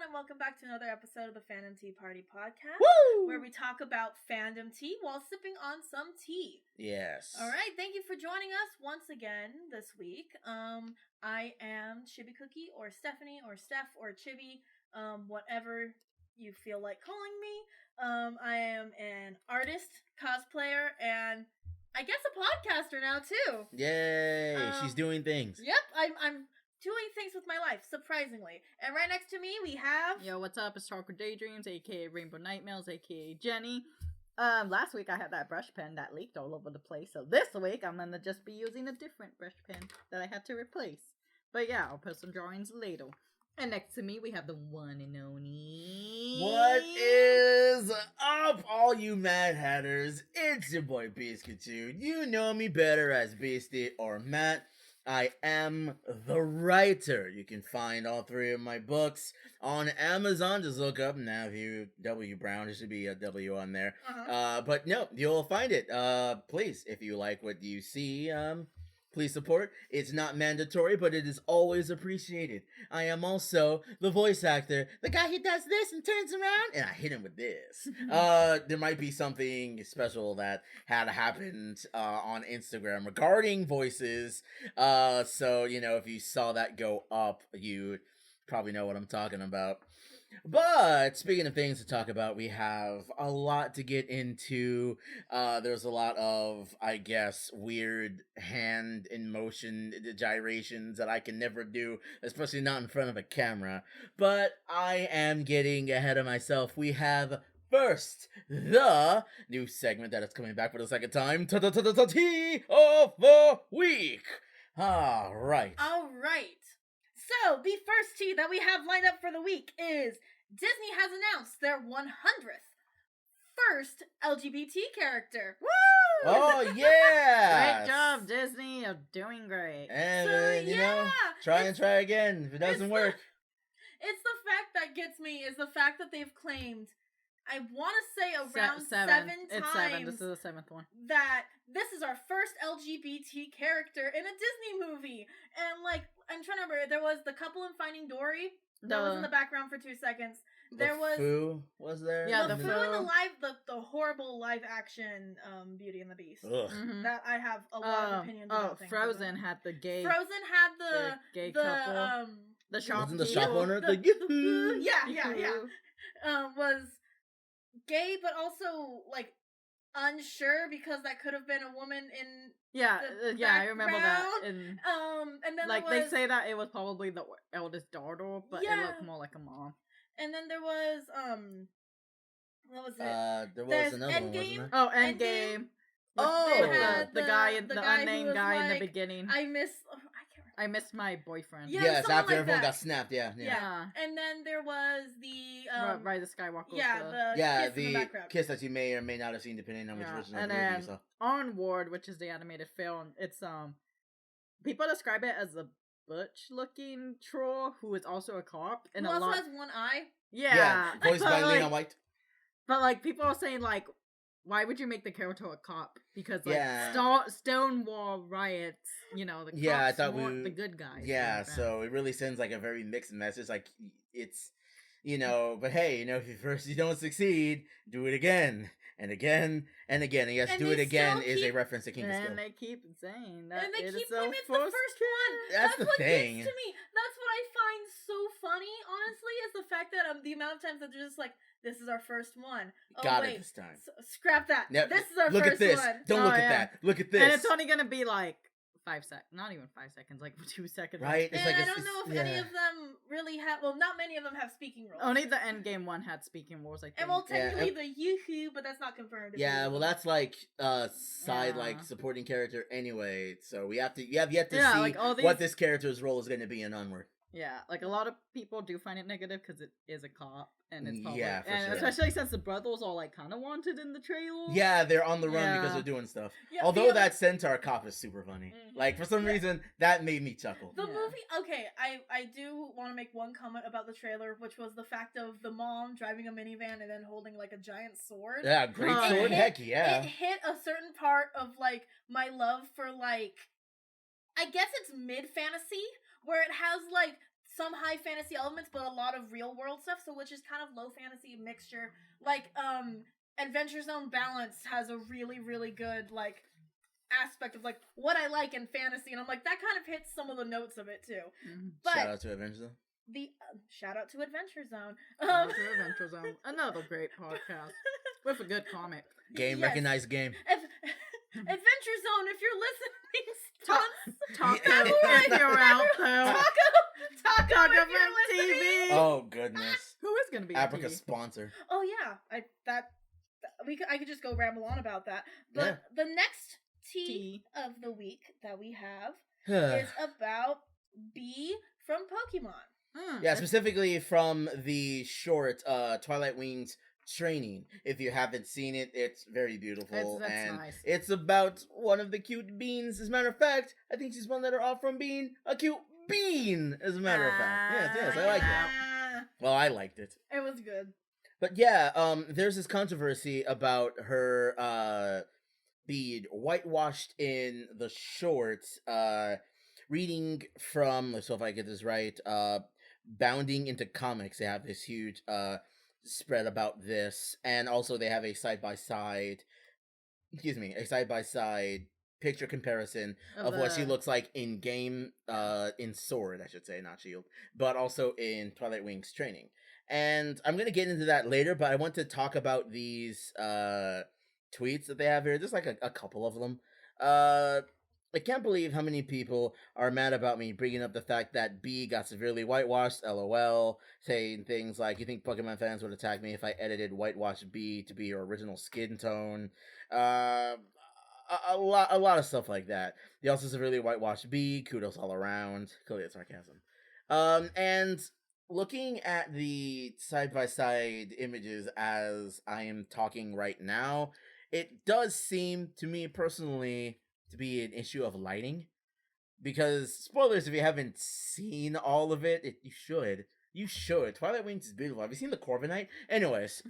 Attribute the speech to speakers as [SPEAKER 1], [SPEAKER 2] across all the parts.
[SPEAKER 1] everyone, and welcome back to another episode of the Fandom Tea Party podcast,
[SPEAKER 2] Woo!
[SPEAKER 1] where we talk about fandom tea while sipping on some tea.
[SPEAKER 2] Yes.
[SPEAKER 1] All right, thank you for joining us once again this week. I am Chibi Cookie, or Stephanie, or Steph, or Chibi, whatever you feel like calling me. I am an artist, cosplayer, and I guess a podcaster now too.
[SPEAKER 2] Yay! She's doing things.
[SPEAKER 1] Yep, I'm doing things with my life, surprisingly. And right next to me, we have...
[SPEAKER 3] Yo, what's up? It's Historical Daydreams, aka Rainbow Nightmares, aka Jenny. Last week I had that brush pen that leaked all over the place, so this week I'm gonna just be using a different brush pen that I had to replace. But yeah, I'll put some drawings later. And next to me, we have the one and only...
[SPEAKER 2] What is up, all you Mad Hatters? It's your boy Biscuit2. You know me better as Beastie or Matt. I am the writer. You can find all three of my books on Amazon. Just look up Navu W Brown. There should be a W on there. But no, you'll find it. Please, if you like what you see, please support. It's not mandatory, but it is always appreciated. I am also the voice actor, the guy who does this and turns around, and I hit him with this. There might be something special that had happened on Instagram regarding voices. So, you know, if you saw that go up, you probably know what I'm talking about. But speaking of things to talk about, we have a lot to get into. There's a lot of, I guess, weird hand in motion gyrations that I can never do, especially not in front of a camera. But I am getting ahead of myself. We have first the new segment that is coming back for the second time, Tea of the Week. All right.
[SPEAKER 1] So, the first tea that we have lined up for the week is Disney has announced their 100th first LGBT character. Woo!
[SPEAKER 2] Oh, yeah!
[SPEAKER 3] Great job, Disney. You're doing great.
[SPEAKER 2] And, you know, try again. If it doesn't work.
[SPEAKER 1] It's the fact that gets me, is the fact that they've claimed, I want to say around seven times.
[SPEAKER 3] It's 7. This is the 7th one.
[SPEAKER 1] That this is our first LGBT character in a Disney movie. And, like, I'm trying to remember, there was the couple in Finding Dory that was in the background for 2 seconds. There was
[SPEAKER 2] Foo was there?
[SPEAKER 3] Yeah,
[SPEAKER 1] the Foo and the horrible live action Beauty and the Beast.
[SPEAKER 2] Ugh.
[SPEAKER 3] Mm-hmm.
[SPEAKER 1] That I have a lot of opinions about.
[SPEAKER 3] Frozen had the gay.
[SPEAKER 1] Frozen had the
[SPEAKER 3] gay couple.
[SPEAKER 1] The
[SPEAKER 3] shop.
[SPEAKER 2] Wasn't the shop owner
[SPEAKER 1] the
[SPEAKER 3] Yeah.
[SPEAKER 1] Was gay, but also like unsure because that could have been a woman in.
[SPEAKER 3] Yeah, I remember that.
[SPEAKER 1] And then
[SPEAKER 3] like they say that it was probably the eldest daughter, but it looked more like a mom.
[SPEAKER 1] And then there was what was it?
[SPEAKER 2] There was another one, wasn't there?
[SPEAKER 3] Oh, Endgame. The guy, the unnamed guy in the beginning.
[SPEAKER 1] I
[SPEAKER 3] miss my boyfriend.
[SPEAKER 1] Yeah,
[SPEAKER 2] yes, after
[SPEAKER 1] like
[SPEAKER 2] everyone
[SPEAKER 1] that.
[SPEAKER 2] got snapped. Yeah.
[SPEAKER 1] And then there was the
[SPEAKER 3] Rise of Skywalker.
[SPEAKER 1] the
[SPEAKER 2] kiss that you may or may not have seen depending on which version of the movie you saw.
[SPEAKER 3] Onward, which is the animated film, it's people describe it as a butch-looking troll who is also a cop, and
[SPEAKER 1] who also has one eye.
[SPEAKER 3] Yeah,
[SPEAKER 2] voiced by Lena White.
[SPEAKER 3] But like people are saying, like, why would you make the character a cop? Because like Stonewall riots, you know, the cops
[SPEAKER 2] I thought
[SPEAKER 3] want the good guys.
[SPEAKER 2] Yeah, so it really sends like a very mixed message. Like it's, you know, but hey, you know, if you don't succeed, do it again. And again and again. And yes, do it again is a reference to King of Skill.
[SPEAKER 3] And they keep saying that.
[SPEAKER 1] And they keep
[SPEAKER 3] claiming
[SPEAKER 1] it's the first one.
[SPEAKER 2] That's the
[SPEAKER 1] what
[SPEAKER 2] thing.
[SPEAKER 1] Gets to me. That's what I find so funny, honestly, is the fact that the amount of times that they're just like, this is our first one. Oh,
[SPEAKER 2] Got
[SPEAKER 1] wait.
[SPEAKER 2] it this time.
[SPEAKER 1] Scrap that.
[SPEAKER 2] Yep.
[SPEAKER 1] This is our
[SPEAKER 2] look
[SPEAKER 1] first
[SPEAKER 2] at this.
[SPEAKER 1] one.
[SPEAKER 2] Don't look at that. Look at this.
[SPEAKER 3] And it's only gonna be like 5 seconds. Not even 5 seconds. Like 2 seconds.
[SPEAKER 2] Right?
[SPEAKER 1] And I don't know if any of them really have. Well, not many of them have speaking roles.
[SPEAKER 3] Only the Endgame one had speaking roles. I think.
[SPEAKER 1] And well, technically the Yoo-hoo, but that's not confirmed.
[SPEAKER 2] Yeah, well, that's like side like supporting character anyway. So we have yet to see
[SPEAKER 3] like
[SPEAKER 2] what this character's role is going to be in Onward.
[SPEAKER 3] Yeah, like a lot of people do find it negative because it is a cop, and it's probably,
[SPEAKER 2] for sure.
[SPEAKER 3] Especially since the brothers are like kind of wanted in the trailer.
[SPEAKER 2] Yeah, they're on the run because they're doing stuff.
[SPEAKER 1] Yeah,
[SPEAKER 2] although that centaur cop is super funny.
[SPEAKER 1] Mm-hmm.
[SPEAKER 2] Like for some reason that made me chuckle.
[SPEAKER 1] The movie, okay, I do want to make one comment about the trailer, which was the fact of the mom driving a minivan and then holding like a giant sword.
[SPEAKER 2] Yeah, great sword. Heck yeah.
[SPEAKER 1] It hit a certain part of like my love for like, I guess it's mid fantasy where it has like some high fantasy elements, but a lot of real world stuff. So which is kind of low fantasy mixture. Like Adventure Zone Balance has a really really good like aspect of like what I like in fantasy, and I'm like that kind of hits some of the notes of it too. But
[SPEAKER 2] Shout out to Adventure Zone.
[SPEAKER 1] the shout out to Adventure Zone.
[SPEAKER 3] Shout out to Adventure Zone, another great podcast with a good comic.
[SPEAKER 2] Game, recognized game.
[SPEAKER 1] Adventure Zone, if you're listening,
[SPEAKER 3] Taco, if you're out there.
[SPEAKER 1] Taco, if
[SPEAKER 3] from
[SPEAKER 1] you're listening.
[SPEAKER 3] TV.
[SPEAKER 2] Oh goodness.
[SPEAKER 3] Who is gonna be
[SPEAKER 2] Africa
[SPEAKER 3] on TV?
[SPEAKER 2] sponsor.
[SPEAKER 1] Oh yeah, I could just go ramble on about that. But the next tea of the week that we have is about Bee from Pokemon.
[SPEAKER 2] Yeah, specifically from the short Twilight Wings training. If you haven't seen it, it's very beautiful.
[SPEAKER 3] That's
[SPEAKER 2] and
[SPEAKER 3] nice.
[SPEAKER 2] it's about one of the cute beans. As a matter of fact, I think she's one letter off from being a cute bean, as a matter of fact. Yes, I like that. Well, I liked it.
[SPEAKER 1] It was good.
[SPEAKER 2] But yeah, there's this controversy about her being whitewashed in the shorts. Reading from, so if I get this right, Bounding into Comics, they have this huge spread about this, and also they have a side-by-side picture comparison of what she looks like in game, in Sword, I should say, not Shield, but also in Twilight Wings training. And I'm gonna get into that later, but I want to talk about these tweets that they have here. Just like a couple of them. I can't believe how many people are mad about me bringing up the fact that B got severely whitewashed, LOL, saying things like, you think Pokemon fans would attack me if I edited whitewashed B to be her original skin tone? A lot of stuff like that. They also severely whitewashed B, kudos all around. Clearly it's sarcasm. And looking at the side-by-side images as I am talking right now, it does seem to me personally to be an issue of lighting, because spoilers if you haven't seen all of it, you should. Twilight Wings is beautiful. Have you seen the Corviknight? Anyways,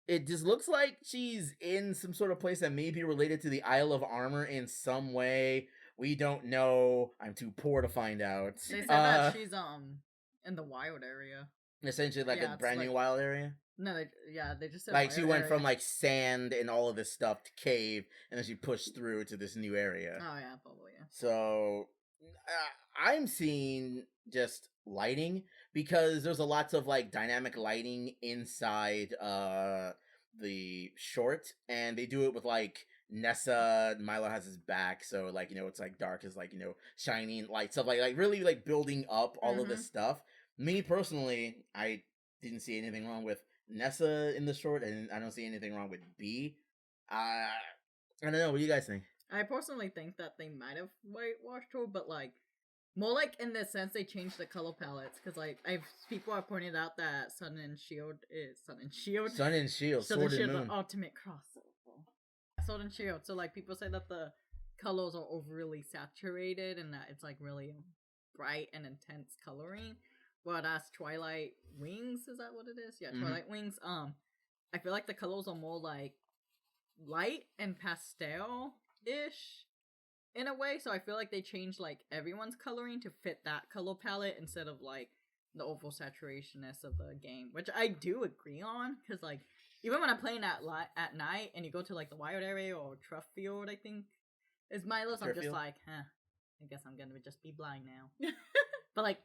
[SPEAKER 2] it just looks like she's in some sort of place that may be related to the Isle of Armor in some way. We don't know. I'm too poor to find out.
[SPEAKER 3] They said that she's in the wild area.
[SPEAKER 2] Essentially like a brand new wild area.
[SPEAKER 3] No, they just said
[SPEAKER 2] like she went
[SPEAKER 3] area.
[SPEAKER 2] from like sand and all of this stuff to cave, and then she pushed through to this new area.
[SPEAKER 3] Oh yeah, probably yeah.
[SPEAKER 2] So I'm seeing just lighting, because there's a lots of like dynamic lighting inside the short, and they do it with like Nessa. Milo has his back, so like, you know, it's like dark as like, you know, shining light stuff, like really like building up all of this stuff. Me personally, I didn't see anything wrong with Nessa in the short, and I don't see anything wrong with B. I don't know. What do you guys think?
[SPEAKER 3] I personally think that they might have whitewashed her, but like more like in the sense they changed the color palettes, because like people have pointed out that Sun and Shield, Sword and Moon, the ultimate crossover. Sword and Shield. So like people say that the colors are overly saturated and that it's like really bright and intense coloring. But as Twilight Wings, is that what it is? Yeah, Twilight Wings. I feel like the colors are more like light and pastel-ish in a way. So I feel like they changed like everyone's coloring to fit that color palette instead of like the overall saturationness of the game, which I do agree on, because like even when I'm playing at night and you go to like the wild area or Truffield, I think is Milo's, I'm just like, I guess I'm gonna just be blind now. But like,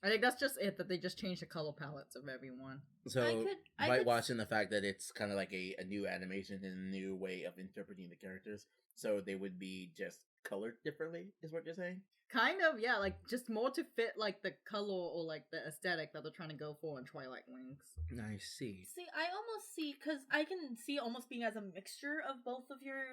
[SPEAKER 3] I think that's just it, that they just changed the color palettes of everyone.
[SPEAKER 2] So, whitewashing the fact that it's kind of like a new animation and a new way of interpreting the characters, so they would be just colored differently, is what you're saying?
[SPEAKER 3] Kind of, yeah, like, just more to fit, like, the color or, like, the aesthetic that they're trying to go for in Twilight Wings.
[SPEAKER 2] I see.
[SPEAKER 1] See, I almost see, because I can see almost being as a mixture of both of your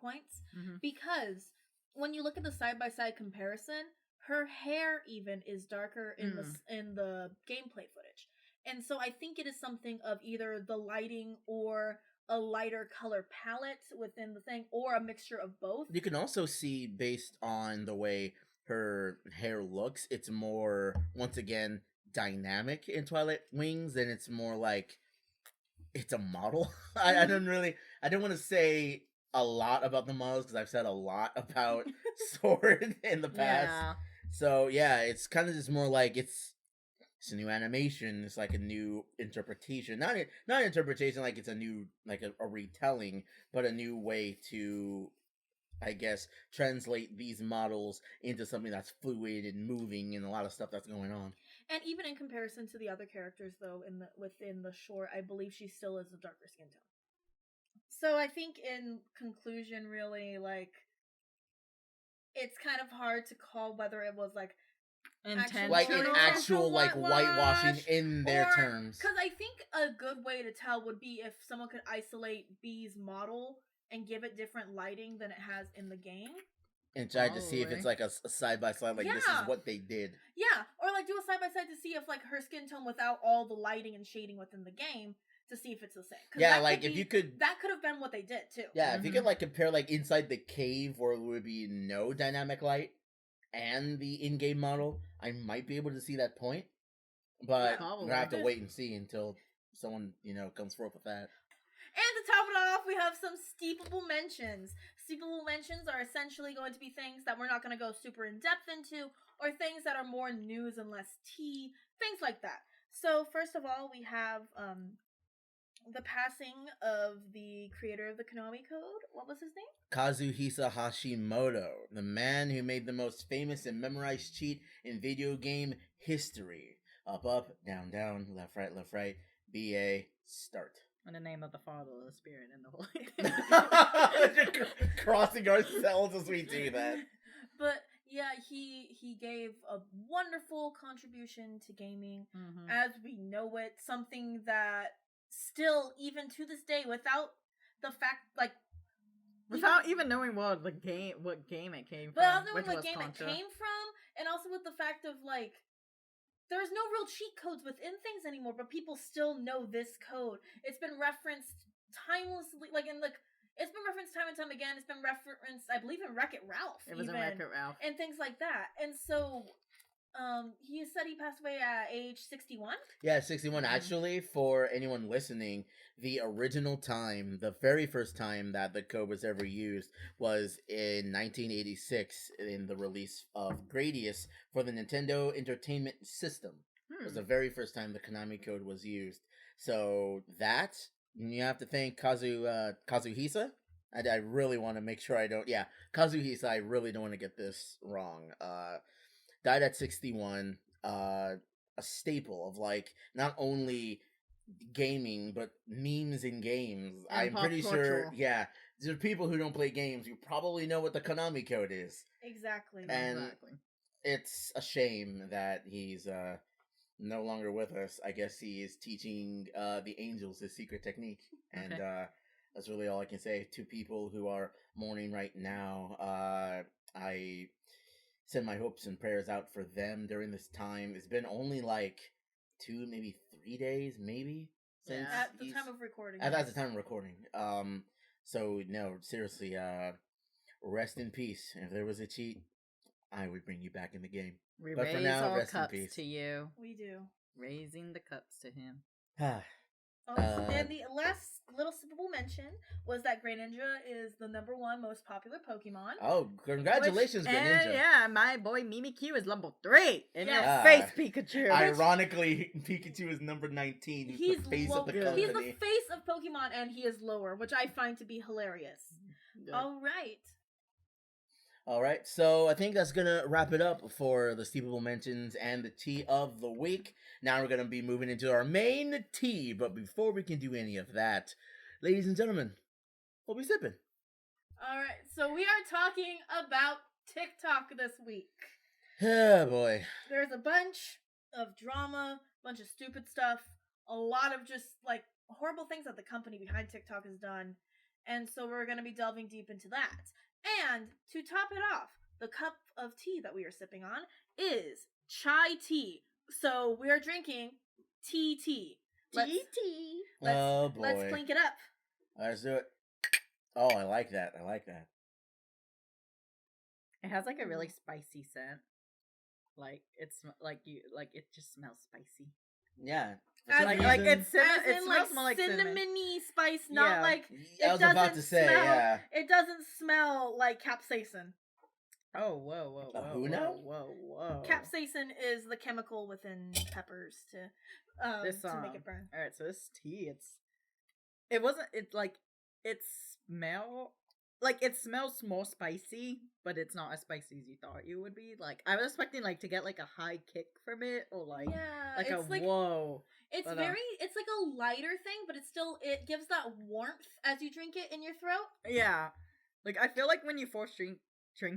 [SPEAKER 1] points, because when you look at the side-by-side comparison, her hair even is darker in the gameplay footage. And so I think it is something of either the lighting or a lighter color palette within the thing, or a mixture of both.
[SPEAKER 2] You can also see, based on the way her hair looks, it's more, once again, dynamic in Twilight Wings, and it's more like it's a model. I don't want to say a lot about the models, because I've said a lot about Sword in the past.
[SPEAKER 3] Yeah.
[SPEAKER 2] So yeah, it's kind of just more like it's a new animation. It's like a new interpretation, not interpretation like it's a new like a retelling, but a new way to, I guess, translate these models into something that's fluid and moving and a lot of stuff that's going on.
[SPEAKER 1] And even in comparison to the other characters, though, within the short, I believe she still is a darker skin tone. So I think, in conclusion, really, like, it's kind of hard to call whether it was like
[SPEAKER 2] Like an actual like whitewashing in their
[SPEAKER 1] or,
[SPEAKER 2] terms.
[SPEAKER 1] Because I think a good way to tell would be if someone could isolate B's model and give it different lighting than it has in the game.
[SPEAKER 2] And try to see if it's like a side by side, like this is what they did.
[SPEAKER 1] Yeah, or like do a side by side to see if like her skin tone without all the lighting and shading within the game to see if it's the same.
[SPEAKER 2] Yeah, like if you could,
[SPEAKER 1] that could have been what they did too.
[SPEAKER 2] Yeah, if you could like compare like inside the cave where there would be no dynamic light and the in-game model, I might be able to see that point. But we're gonna have to wait and see until someone, comes forth with that.
[SPEAKER 1] And to top it off, we have some steepable mentions. Steepable mentions are essentially going to be things that we're not going to go super in depth into, or things that are more news and less tea, things like that. So first of all, we have the passing of the creator of the Konami Code. What was his name?
[SPEAKER 2] Kazuhisa Hashimoto, the man who made the most famous and memorized cheat in video game history. Up, down, down, left, right, BA, start.
[SPEAKER 3] In the name of the Father, the Spirit, and the
[SPEAKER 2] Holy. Crossing ourselves as we do that.
[SPEAKER 1] But yeah, he gave a wonderful contribution to gaming as we know it. Something that still, even to this day, without the fact, like,
[SPEAKER 3] without even knowing what game it came from,
[SPEAKER 1] without knowing what game it came from, and also with the fact of like, there's no real cheat codes within things anymore, but people still know this code. It's been referenced timelessly, it's been referenced time and time again. It's been referenced, I believe, in Wreck-It Ralph.
[SPEAKER 3] It was in Wreck-It Ralph.
[SPEAKER 1] And things like that. And so, he said he passed away at age 61?
[SPEAKER 2] Yeah, 61. Actually, for anyone listening, the original time, the very first time that the code was ever used was in 1986 in the release of Gradius for the Nintendo Entertainment System. It was the very first time the Konami code was used. So that, you have to thank Kazuhisa. I really want to make sure I don't... Yeah, Kazuhisa, I really don't want to get this wrong. Died at 61. A staple of, like, not only gaming, but memes in games. And I'm pretty sure, yeah, there's people who don't play games, you probably know what the Konami code is.
[SPEAKER 1] Exactly.
[SPEAKER 2] And it's a shame that he's no longer with us. I guess he is teaching the angels his secret technique. And that's really all I can say. To people who are mourning right now, I send my hopes and prayers out for them during this time. It's been only like 2, maybe 3 days, maybe, since
[SPEAKER 1] at the time of recording.
[SPEAKER 2] That's the time of recording. So no, seriously, rest in peace. If there was a cheat, I would bring you back in the game.
[SPEAKER 3] We
[SPEAKER 2] but
[SPEAKER 3] raise
[SPEAKER 2] for now,
[SPEAKER 3] all
[SPEAKER 2] rest
[SPEAKER 3] cups
[SPEAKER 2] in peace.
[SPEAKER 3] to you.
[SPEAKER 1] We do.
[SPEAKER 3] Raising the cups to him.
[SPEAKER 1] And the last little sippable mention was that Greninja is the #1 most popular Pokemon.
[SPEAKER 2] Oh, congratulations, Greninja.
[SPEAKER 3] Yeah, my boy Mimikyu is level 3. In your face, Pikachu.
[SPEAKER 2] Ironically, Pikachu is number 19. He's the face of the company.
[SPEAKER 1] He's the face of Pokemon, and he is lower, which I find to be hilarious. Yeah.
[SPEAKER 2] All right, so I think that's going to wrap it up for the Steepable Mentions and the tea of the week. Now we're going to be moving into our main tea, but before we can do any of that, ladies and gentlemen, we'll be sipping.
[SPEAKER 1] All right, so we are talking about TikTok this week.
[SPEAKER 2] Oh, boy.
[SPEAKER 1] There's a bunch of drama, a bunch of stupid stuff, a lot of just, like, horrible things that the company behind TikTok has done, and so we're going to be delving deep into that. And to top it off, the cup of tea that we are sipping on is chai tea. So we are drinking tea.
[SPEAKER 3] Tea.
[SPEAKER 2] Oh boy.
[SPEAKER 1] Let's clink it up.
[SPEAKER 2] Let's do it. Oh, I like that.
[SPEAKER 3] It has like a really spicy scent. Like it's it just smells spicy.
[SPEAKER 2] Yeah.
[SPEAKER 3] It
[SPEAKER 1] smells
[SPEAKER 3] more like
[SPEAKER 1] cinnamony spice, not like
[SPEAKER 2] I was about to say,
[SPEAKER 1] it doesn't smell like capsaicin.
[SPEAKER 3] Oh, whoa, whoa,
[SPEAKER 2] A
[SPEAKER 3] whoa,
[SPEAKER 2] who
[SPEAKER 3] whoa,
[SPEAKER 2] now?
[SPEAKER 3] whoa.
[SPEAKER 1] Capsaicin is the chemical within peppers to make it burn.
[SPEAKER 3] All right, so this tea, it wasn't. It's like it it smells more spicy, but it's not as spicy as you thought it would be. Like I was expecting like to get like a high kick from it, or like
[SPEAKER 1] Yeah,
[SPEAKER 3] a
[SPEAKER 1] it's like
[SPEAKER 3] whoa.
[SPEAKER 1] it's
[SPEAKER 3] But,
[SPEAKER 1] very it's like a lighter thing, but it gives that warmth as you drink it in your throat.
[SPEAKER 3] Yeah, like I feel like when you first drink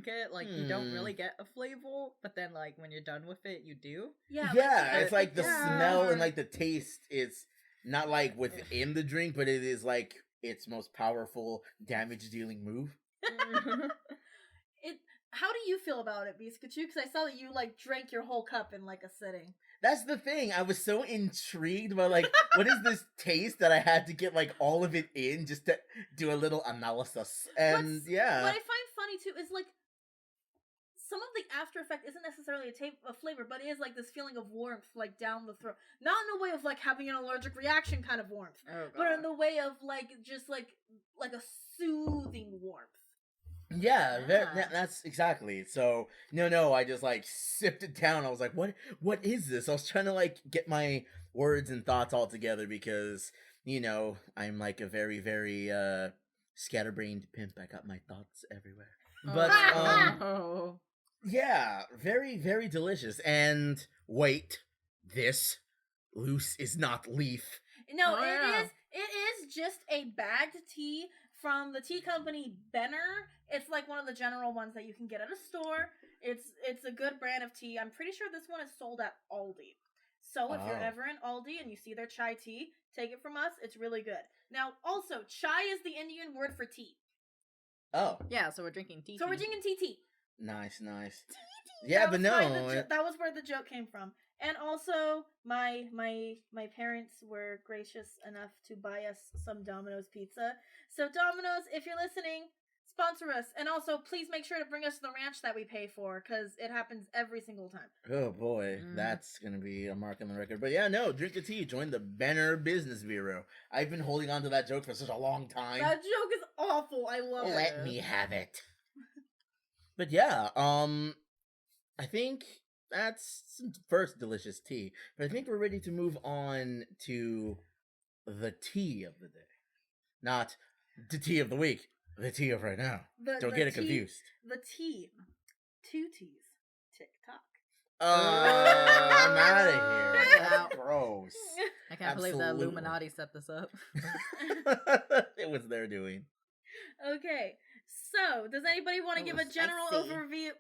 [SPEAKER 3] it, like you don't really get a flavor, but then like when you're done with it, you do.
[SPEAKER 1] Yeah,
[SPEAKER 2] Yeah, it's like the
[SPEAKER 3] yeah.
[SPEAKER 2] smell and like the taste is not like within the drink, but it is like its most powerful damage dealing move.
[SPEAKER 1] it. How do you feel about it, Biscuchu? Because I saw that you like drank your whole cup in like a sitting.
[SPEAKER 2] That's the thing. I was so intrigued by like what is this taste that I had to get like all of it in just to do a little analysis. And yeah.
[SPEAKER 1] What I find funny too is like some of the after effect isn't necessarily a flavor, but it is like this feeling of warmth like down the throat. Not in the way of like having an allergic reaction kind of warmth, but in the way of like just like a soothing warmth.
[SPEAKER 2] Yeah, that's exactly. So no, I just like sipped it down. I was like, what is this? I was trying to like get my words and thoughts all together because, I'm like a very, very scatterbrained pimp. I got my thoughts everywhere. But yeah, very, very delicious. And wait, this loose is not leaf.
[SPEAKER 1] No, it is just a bagged tea from the tea company Benner. It's like one of the general ones that you can get at a store. It's a good brand of tea. I'm pretty sure this one is sold at Aldi. So if you're ever in Aldi and you see their chai tea, take it from us. It's really good. Now, also, chai is the Indian word for tea.
[SPEAKER 2] Oh.
[SPEAKER 3] Yeah, so we're drinking tea.
[SPEAKER 1] So we're drinking tea.
[SPEAKER 2] Nice. Yeah, but no.
[SPEAKER 1] That was where the joke came from. And also, my parents were gracious enough to buy us some Domino's pizza. So Domino's, if you're listening, sponsor us. And also, please make sure to bring us the ranch that we pay for, because it happens every single time.
[SPEAKER 2] Oh boy, that's gonna be a mark on the record. But yeah, no, drink the tea. Join the Benner Business Bureau. I've been holding on to that joke for such a long time.
[SPEAKER 1] That joke is awful. I love it.
[SPEAKER 2] Let me have it. But yeah, I think that's some first delicious tea. But I think we're ready to move on to the tea of the day. Not the tea of the week, the tea of right now. Don't get it confused.
[SPEAKER 1] The team. 2 T's. TikTok.
[SPEAKER 2] I'm out of here. That's gross.
[SPEAKER 3] I can't believe the Illuminati set this up.
[SPEAKER 2] It was their doing.
[SPEAKER 1] Okay, so does anybody want to give a general overview?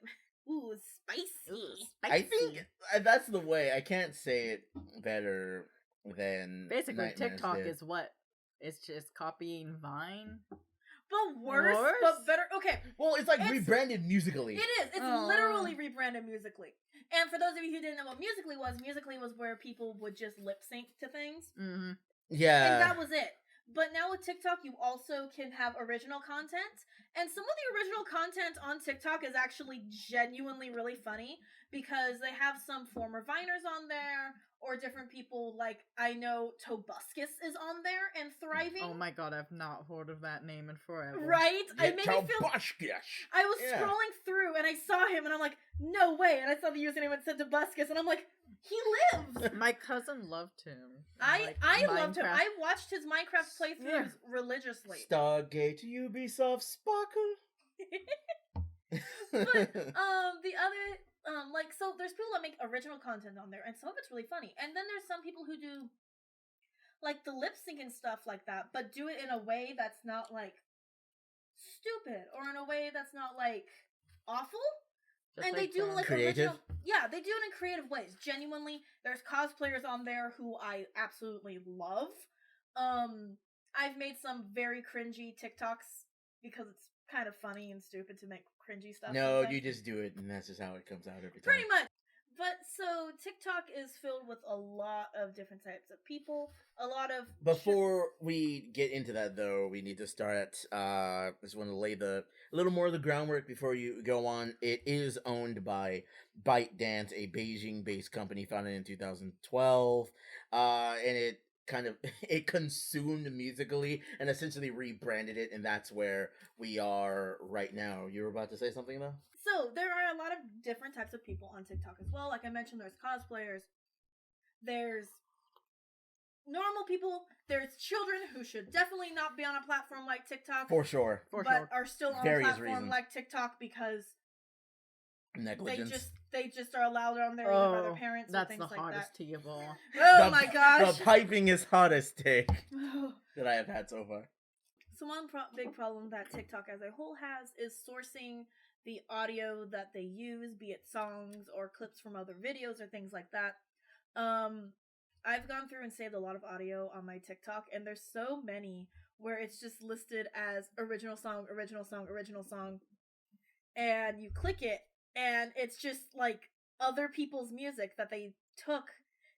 [SPEAKER 1] Ooh, spicy.
[SPEAKER 2] I think that's the way. I can't say it better than
[SPEAKER 3] basically
[SPEAKER 2] Nightmares
[SPEAKER 3] TikTok
[SPEAKER 2] did.
[SPEAKER 3] is what? It's just copying Vine.
[SPEAKER 1] But worse, but better. Okay.
[SPEAKER 2] Well, it's like rebranded Musically.
[SPEAKER 1] It is. It's literally rebranded Musically. And for those of you who didn't know what Musically was where people would just lip sync to things.
[SPEAKER 3] Mm-hmm.
[SPEAKER 2] Yeah.
[SPEAKER 1] And that was it. But now with TikTok, you also can have original content. And some of the original content on TikTok is actually genuinely really funny because they have some former Viners on there or different people. Like, I know Tobuscus is on there and thriving.
[SPEAKER 3] Oh my god, I've not heard of that name in forever.
[SPEAKER 1] Right?
[SPEAKER 2] Yeah,
[SPEAKER 1] I made me feel... I was scrolling through and I saw him and I'm like, no way. And I saw the username and said Tobuscus and I'm like, he lives.
[SPEAKER 3] My cousin loved him.
[SPEAKER 1] I loved him. I watched his Minecraft playthroughs religiously.
[SPEAKER 2] Stargate Ubisoft Sparkle.
[SPEAKER 1] But the other so there's people that make original content on there and some of it's really funny. And then there's some people who do like the lip sync and stuff like that, but do it in a way that's not like stupid or in a way that's not like awful. Just and like they do like
[SPEAKER 2] creative.
[SPEAKER 1] They do it in creative ways. Genuinely, there's cosplayers on there who I absolutely love. I've made some very cringy TikToks because it's kind of funny and stupid to make cringy stuff.
[SPEAKER 2] No,
[SPEAKER 1] sometimes.
[SPEAKER 2] you just do it, and that's just how it comes out every time.
[SPEAKER 1] Pretty much. But so TikTok is filled with a lot of different types of people. A lot of
[SPEAKER 2] Before we get into that, though, we need to start. I just want to lay a little more of the groundwork before you go on. It is owned by ByteDance, a Beijing-based company founded in 2012, and it kind of it consumed musically and essentially rebranded it, and that's where we are right now. You were about to say something though?
[SPEAKER 1] So there are a lot of different types of people on TikTok as well. Like I mentioned, there's cosplayers, there's normal people, there's children who should definitely not be on a platform like TikTok,
[SPEAKER 2] For sure.
[SPEAKER 1] but are still on a
[SPEAKER 2] Various
[SPEAKER 1] platform
[SPEAKER 2] reasons.
[SPEAKER 1] like TikTok because
[SPEAKER 2] Negligence.
[SPEAKER 1] they just are allowed on there either by their parents or things like that.
[SPEAKER 3] That's the hardest tea of all.
[SPEAKER 1] Oh my gosh!
[SPEAKER 2] The piping is hottest take that I have had so far.
[SPEAKER 1] So one big problem that TikTok as a whole has is sourcing the audio that they use, be it songs or clips from other videos or things like that. I've gone through and saved a lot of audio on my TikTok, and there's so many where it's just listed as original song, original song, original song, and you click it, and it's just like other people's music that they took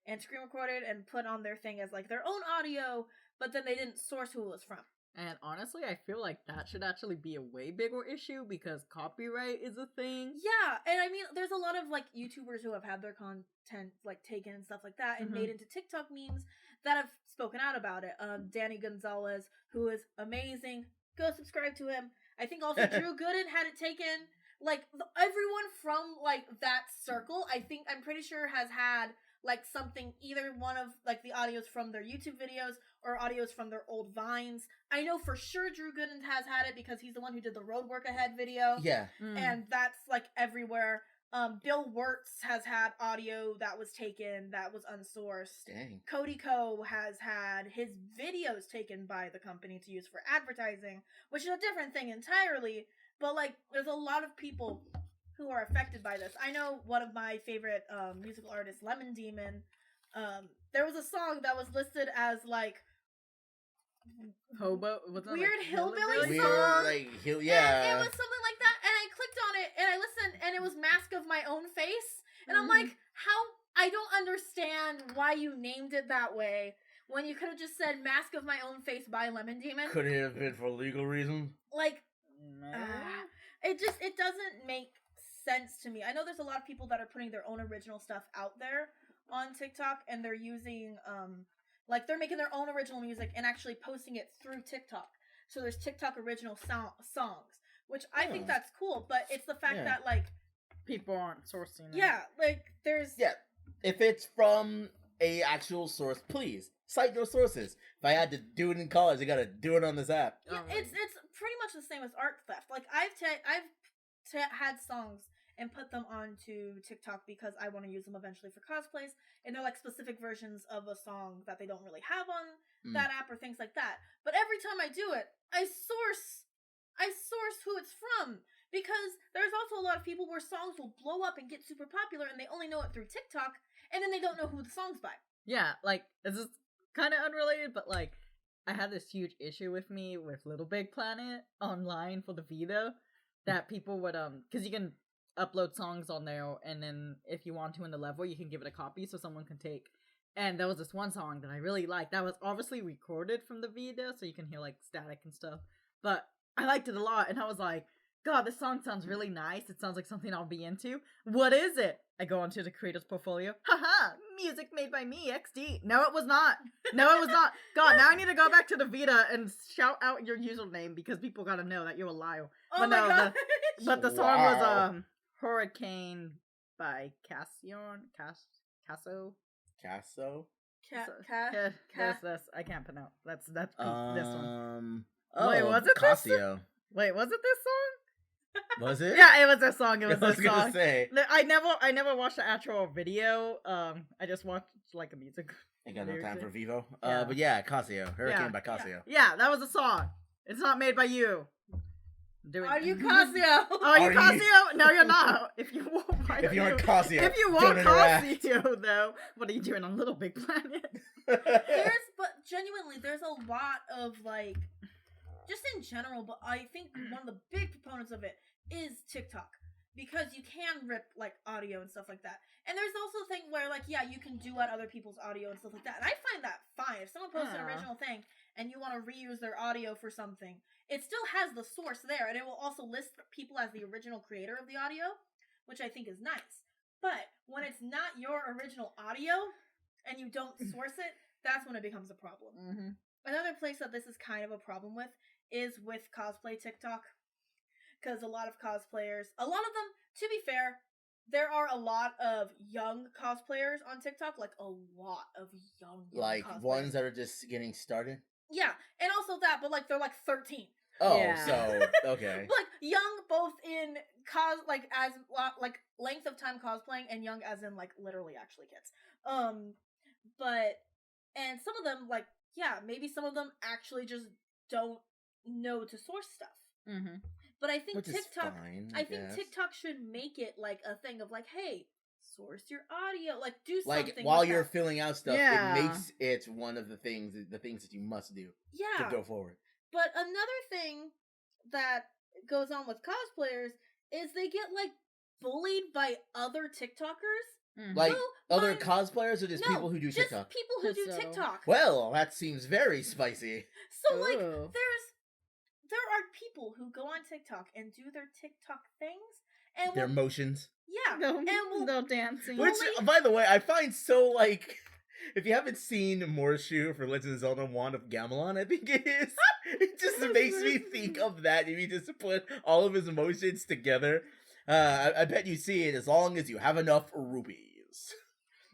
[SPEAKER 1] and screen recorded and put on their thing as like their own audio, but then they didn't source who it was from.
[SPEAKER 3] And honestly, I feel like that should actually be a way bigger issue because copyright is a thing.
[SPEAKER 1] Yeah, and I mean, there's a lot of like YouTubers who have had their content like taken and stuff like that and made into TikTok memes that have spoken out about it. Danny Gonzalez, who is amazing, go subscribe to him. I think also Drew Gooden had it taken. Like everyone from like that circle, I'm pretty sure has had like something, either one of like the audios from their YouTube videos or audios from their old Vines. I know for sure Drew Gooden has had it because he's the one who did the Road Work Ahead video.
[SPEAKER 2] Yeah.
[SPEAKER 1] And that's like everywhere. Bill Wirtz has had audio that was taken that was unsourced.
[SPEAKER 2] Dang.
[SPEAKER 1] Cody Ko has had his videos taken by the company to use for advertising, which is a different thing entirely. But like, there's a lot of people who are affected by this. I know one of my favorite musical artists, Lemon Demon. There was a song that was listed as like
[SPEAKER 3] Hobo,
[SPEAKER 1] weird hillbilly
[SPEAKER 2] Weird,
[SPEAKER 1] song.
[SPEAKER 2] like
[SPEAKER 1] And it was something like that, and I clicked on it and I listened, and it was Mask of My Own Face, and I'm like, how? I don't understand why you named it that way when you could have just said Mask of My Own Face by Lemon Demon.
[SPEAKER 2] Could it have been for legal reasons?
[SPEAKER 1] Like, it doesn't make sense to me. I know there's a lot of people that are putting their own original stuff out there on TikTok, and they're using like they're making their own original music and actually posting it through TikTok. So there's TikTok original songs, which I think that's cool, but it's the fact that like
[SPEAKER 3] people aren't sourcing it.
[SPEAKER 1] Yeah, like there's
[SPEAKER 2] if it's from a actual source, please cite your sources. If I had to do it in college, I gotta do it on this app.
[SPEAKER 1] Yeah, it's pretty much the same as art theft. Like I've had songs and put them onto TikTok because I want to use them eventually for cosplays, and they're like specific versions of a song that they don't really have on that app or things like that. But every time I do it, I source who it's from, because there's also a lot of people where songs will blow up and get super popular and they only know it through TikTok, and then they don't know who the song's by.
[SPEAKER 3] Yeah, like this is kind of unrelated, but like I had this huge issue with me with Little Big Planet online for the Vita, that people would because you can upload songs on there, and then if you want to in the level, you can give it a copy so someone can take. And there was this one song that I really liked that was obviously recorded from the Vita, so you can hear like static and stuff. But I liked it a lot, and I was like, God, this song sounds really nice. It sounds like something I'll be into. What is it? I go onto the creator's portfolio. Haha, music made by me, XD. No, it was not. No, it was not. God, now I need to go back to the Vita and shout out your username because people gotta know that you're a liar.
[SPEAKER 1] Oh
[SPEAKER 3] But
[SPEAKER 1] my
[SPEAKER 3] no,
[SPEAKER 1] god!
[SPEAKER 3] but the song was Hurricane by Casso. This I can't pronounce. That's this one. Wait, was it
[SPEAKER 2] Casio?
[SPEAKER 3] Wait, was it this song?
[SPEAKER 2] Was it?
[SPEAKER 3] Yeah, it was this song. It was
[SPEAKER 2] I was
[SPEAKER 3] this
[SPEAKER 2] gonna
[SPEAKER 3] song.
[SPEAKER 2] say.
[SPEAKER 3] I never watched the actual video. I just watched like a music.
[SPEAKER 2] Ain't got no time for Vivo.
[SPEAKER 3] Yeah.
[SPEAKER 2] But yeah, Casio. Hurricane by Casio.
[SPEAKER 3] Yeah, that was a song. It's not made by you.
[SPEAKER 1] Are you Casio?
[SPEAKER 3] Are you Casio? No, you're not. If you want
[SPEAKER 2] Casio,
[SPEAKER 3] if you want Casio, though, what are you doing on Little Big Planet?
[SPEAKER 1] But genuinely, there's a lot of like, just in general. But I think one of the big proponents of it is TikTok, because you can rip like audio and stuff like that. And there's also a thing where like, yeah, you can duet other people's audio and stuff like that. And I find that fine. If someone posts an original thing and you want to reuse their audio for something, it still has the source there, and it will also list people as the original creator of the audio, which I think is nice. But when it's not your original audio and you don't source it, that's when it becomes a problem.
[SPEAKER 3] Mm-hmm.
[SPEAKER 1] Another place that this is kind of a problem with is with cosplay TikTok. Because a lot of cosplayers, a lot of them, to be fair, there are a lot of young cosplayers on TikTok, like a lot of young
[SPEAKER 2] Like
[SPEAKER 1] cosplayers.
[SPEAKER 2] ones that are just getting started.
[SPEAKER 1] Yeah, and also that, but like they're like 13.
[SPEAKER 2] Oh,
[SPEAKER 3] Yeah.
[SPEAKER 2] so okay.
[SPEAKER 1] Like young, both in like as like length of time cosplaying, and young as in like literally actually kids. But and some of them like maybe some of them actually just don't know to source stuff.
[SPEAKER 3] Mm-hmm.
[SPEAKER 1] But I think
[SPEAKER 2] Which
[SPEAKER 1] TikTok,
[SPEAKER 2] is fine,
[SPEAKER 1] I think
[SPEAKER 2] guess.
[SPEAKER 1] TikTok should make it like a thing of like, hey, source your audio, like do something.
[SPEAKER 2] Like while
[SPEAKER 1] with
[SPEAKER 2] you're
[SPEAKER 1] that.
[SPEAKER 2] filling out stuff,
[SPEAKER 3] Yeah.
[SPEAKER 2] it makes it one of the things that you must do
[SPEAKER 1] Yeah.
[SPEAKER 2] to go forward.
[SPEAKER 1] But another thing that goes on with cosplayers is they get like bullied by other TikTokers.
[SPEAKER 3] Mm-hmm.
[SPEAKER 2] Like
[SPEAKER 1] No,
[SPEAKER 2] other
[SPEAKER 1] mine-
[SPEAKER 2] cosplayers or just
[SPEAKER 1] No,
[SPEAKER 2] people who do
[SPEAKER 1] just
[SPEAKER 2] TikTok?
[SPEAKER 1] people who do
[SPEAKER 3] So-
[SPEAKER 1] TikTok.
[SPEAKER 2] Well, that seems very spicy.
[SPEAKER 1] So like
[SPEAKER 3] Ooh.
[SPEAKER 1] there are people who go on TikTok and do their TikTok things and
[SPEAKER 2] Their
[SPEAKER 1] will,
[SPEAKER 2] motions.
[SPEAKER 1] yeah,
[SPEAKER 3] No,
[SPEAKER 1] and will
[SPEAKER 3] no dancing.
[SPEAKER 2] Which, by the way, I find so, like, if you haven't seen Morshu for Legend of Zelda Wand of Gamelon, I think it is, it just makes me think of that. If you just put all of his emotions together, I bet you see it as long as you have enough rupees.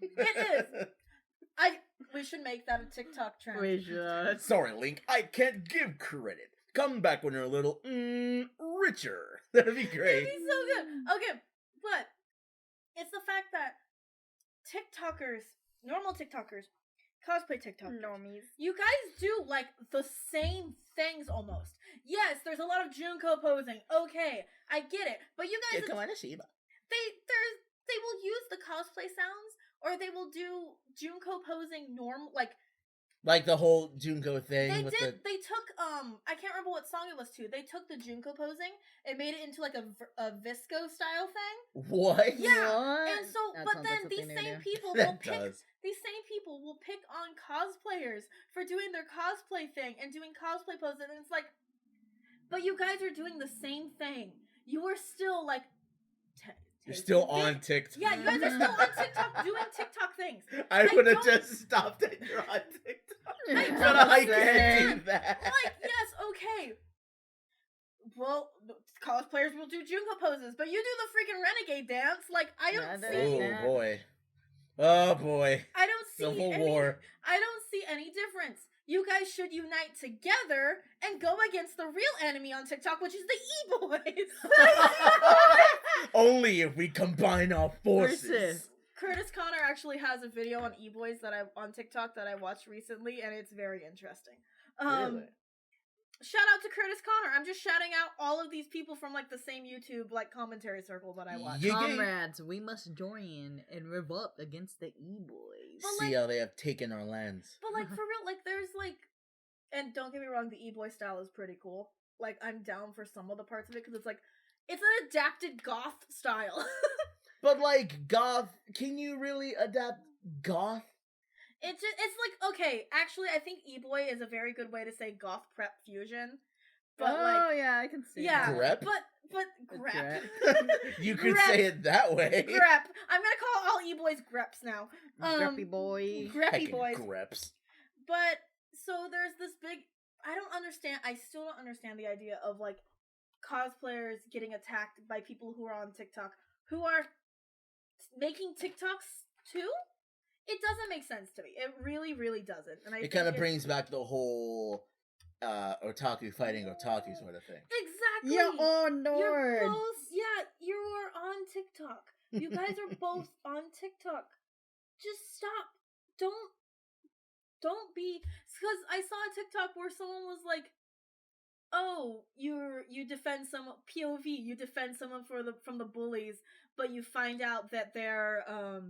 [SPEAKER 1] It is. We should make that a TikTok trend.
[SPEAKER 3] We should.
[SPEAKER 2] Sorry, Link, I can't give credit. Come back when you're a little, richer. That'd be great.
[SPEAKER 1] It'd be so good. Okay, but it's the fact that TikTokers, normal TikTokers, cosplay TikTokers,
[SPEAKER 3] Normies.
[SPEAKER 1] you guys do like the same things almost. Yes, there's a lot of Junko posing. Okay, I get it. But you guys, they will use the cosplay sounds, or they will do Junko posing
[SPEAKER 2] Like the whole Junko thing.
[SPEAKER 1] They
[SPEAKER 2] with
[SPEAKER 1] did. They took I can't remember what song it was to. They took the Junko posing and made it into like a Visco style thing.
[SPEAKER 2] What?
[SPEAKER 1] Yeah,
[SPEAKER 3] What?
[SPEAKER 1] and so
[SPEAKER 3] That
[SPEAKER 1] but
[SPEAKER 3] sounds
[SPEAKER 1] then
[SPEAKER 3] like
[SPEAKER 1] these
[SPEAKER 3] something they
[SPEAKER 1] same
[SPEAKER 3] do.
[SPEAKER 1] people will
[SPEAKER 2] That
[SPEAKER 1] pick
[SPEAKER 2] does.
[SPEAKER 1] these same people will pick on cosplayers for doing their cosplay thing and doing cosplay poses, and it's like, but you guys are doing the same thing. You are still like.
[SPEAKER 2] You're still on TikTok.
[SPEAKER 1] Yeah, you guys are still on TikTok doing TikTok things.
[SPEAKER 2] I would have
[SPEAKER 1] don't-
[SPEAKER 2] just stopped at you're on TikTok.
[SPEAKER 1] I
[SPEAKER 2] But
[SPEAKER 1] don't
[SPEAKER 2] I can't do that.
[SPEAKER 1] Like, yes, okay. Well, cosplayers will do Junko poses, but you do the freaking renegade dance. Like, I don't
[SPEAKER 3] Yeah,
[SPEAKER 1] see.
[SPEAKER 2] Oh boy. Oh boy.
[SPEAKER 1] I don't see
[SPEAKER 2] Civil
[SPEAKER 1] any.
[SPEAKER 2] War.
[SPEAKER 1] I don't see any difference. You guys should unite together and go against the real enemy on TikTok, which is the e-boys.
[SPEAKER 2] Only if we combine our forces.
[SPEAKER 3] Versus.
[SPEAKER 1] Curtis Connor actually has a video on e-boys on TikTok that I watched recently, and it's very interesting.
[SPEAKER 2] Really?
[SPEAKER 1] Shout out to Curtis Connor. I'm just shouting out all of these people from like the same YouTube like commentary circle that I watch.
[SPEAKER 2] Yeah.
[SPEAKER 3] Comrades, we must join and rev up against the e-boys.
[SPEAKER 1] But,
[SPEAKER 2] See
[SPEAKER 1] like-
[SPEAKER 2] how they have taken our lands.
[SPEAKER 1] But like for real, like there's like, and don't get me wrong, the e-boy style is pretty cool. Like I'm down for some of the parts of it because it's like it's an adapted goth style.
[SPEAKER 2] But like goth, can you really adapt goth?
[SPEAKER 1] It's like okay, actually I think e-boy is a very good way to say goth prep fusion. But
[SPEAKER 3] oh
[SPEAKER 1] like
[SPEAKER 3] yeah, I can see.
[SPEAKER 1] yeah,
[SPEAKER 3] that.
[SPEAKER 2] Grep?
[SPEAKER 1] but grep.
[SPEAKER 2] You could
[SPEAKER 1] Grep.
[SPEAKER 2] say it that way.
[SPEAKER 1] Grep. I'm gonna call all e-boys greps now.
[SPEAKER 3] Greppy boy.
[SPEAKER 1] Greppy
[SPEAKER 2] Heckin'
[SPEAKER 1] boys.
[SPEAKER 2] Greps.
[SPEAKER 1] But so there's this big. I still don't understand the idea of like cosplayers getting attacked by people who are on TikTok who are making TikToks too. It doesn't make sense to me. It really, really doesn't. And
[SPEAKER 2] It kind of brings back the whole otaku fighting otaku sort of thing.
[SPEAKER 1] exactly.
[SPEAKER 3] You're on
[SPEAKER 1] You're
[SPEAKER 3] Nord.
[SPEAKER 1] both. Yeah, you are on TikTok. You guys are both on TikTok. Just stop. Don't be. Because I saw a TikTok where someone was like, "Oh, you defend some POV. You defend someone from the bullies, but you find out that they're a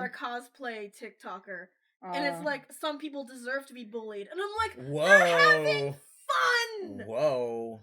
[SPEAKER 1] cosplay TikToker." And it's like, some people deserve to be bullied. And I'm like,
[SPEAKER 2] Whoa.
[SPEAKER 1] they're having fun!
[SPEAKER 2] Whoa.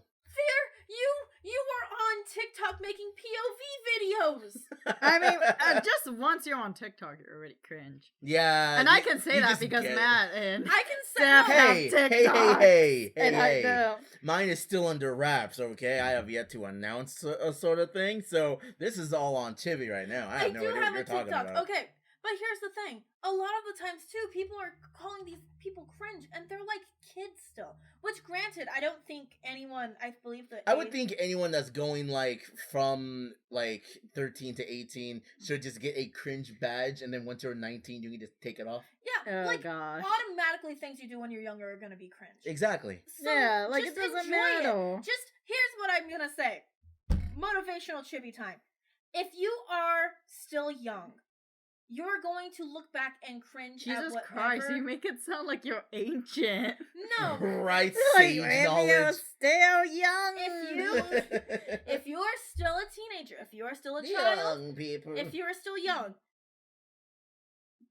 [SPEAKER 1] You are on TikTok making POV videos!
[SPEAKER 3] I mean, just once you're on TikTok, you're already cringe.
[SPEAKER 2] Yeah.
[SPEAKER 3] And I can say
[SPEAKER 2] you
[SPEAKER 3] that
[SPEAKER 2] just
[SPEAKER 3] because
[SPEAKER 2] get it.
[SPEAKER 3] Matt and
[SPEAKER 1] I can say
[SPEAKER 3] Steph
[SPEAKER 1] no.
[SPEAKER 3] have
[SPEAKER 2] Hey,
[SPEAKER 3] TikTok.
[SPEAKER 2] hey.
[SPEAKER 3] and I know.
[SPEAKER 2] Mine is still under wraps, okay? I have yet to announce a sort of thing, so this is all on Chibi right now. I have no
[SPEAKER 1] do
[SPEAKER 2] idea
[SPEAKER 1] have
[SPEAKER 2] what
[SPEAKER 1] a
[SPEAKER 2] you're talking
[SPEAKER 1] TikTok.
[SPEAKER 2] about.
[SPEAKER 1] Okay, But here's the thing. A lot of the times, too, people are calling these people cringe, and they're like kids still. Which, granted, I don't think anyone, I believe that
[SPEAKER 2] I would think anyone that's going like from like 13 to 18 should just get a cringe badge, and then once you're 19, you can just take it off.
[SPEAKER 1] Yeah,
[SPEAKER 3] Oh,
[SPEAKER 1] like,
[SPEAKER 3] gosh.
[SPEAKER 1] automatically things you do when you're younger are gonna be cringe.
[SPEAKER 2] Exactly.
[SPEAKER 1] So
[SPEAKER 3] Yeah, like,
[SPEAKER 1] just
[SPEAKER 3] it doesn't
[SPEAKER 1] enjoy
[SPEAKER 3] matter.
[SPEAKER 1] It. Just, here's what I'm gonna say. Motivational chibi time. If you are still young, you're going to look back and cringe at
[SPEAKER 3] Jesus
[SPEAKER 1] whatever.
[SPEAKER 3] Christ, you make it sound like you're ancient.
[SPEAKER 1] No.
[SPEAKER 2] Right,
[SPEAKER 3] Like,
[SPEAKER 2] sage
[SPEAKER 3] if
[SPEAKER 2] knowledge.
[SPEAKER 3] you're still young.
[SPEAKER 1] If you are still a teenager, if you are still a child,
[SPEAKER 2] Young people.
[SPEAKER 1] if you are still young,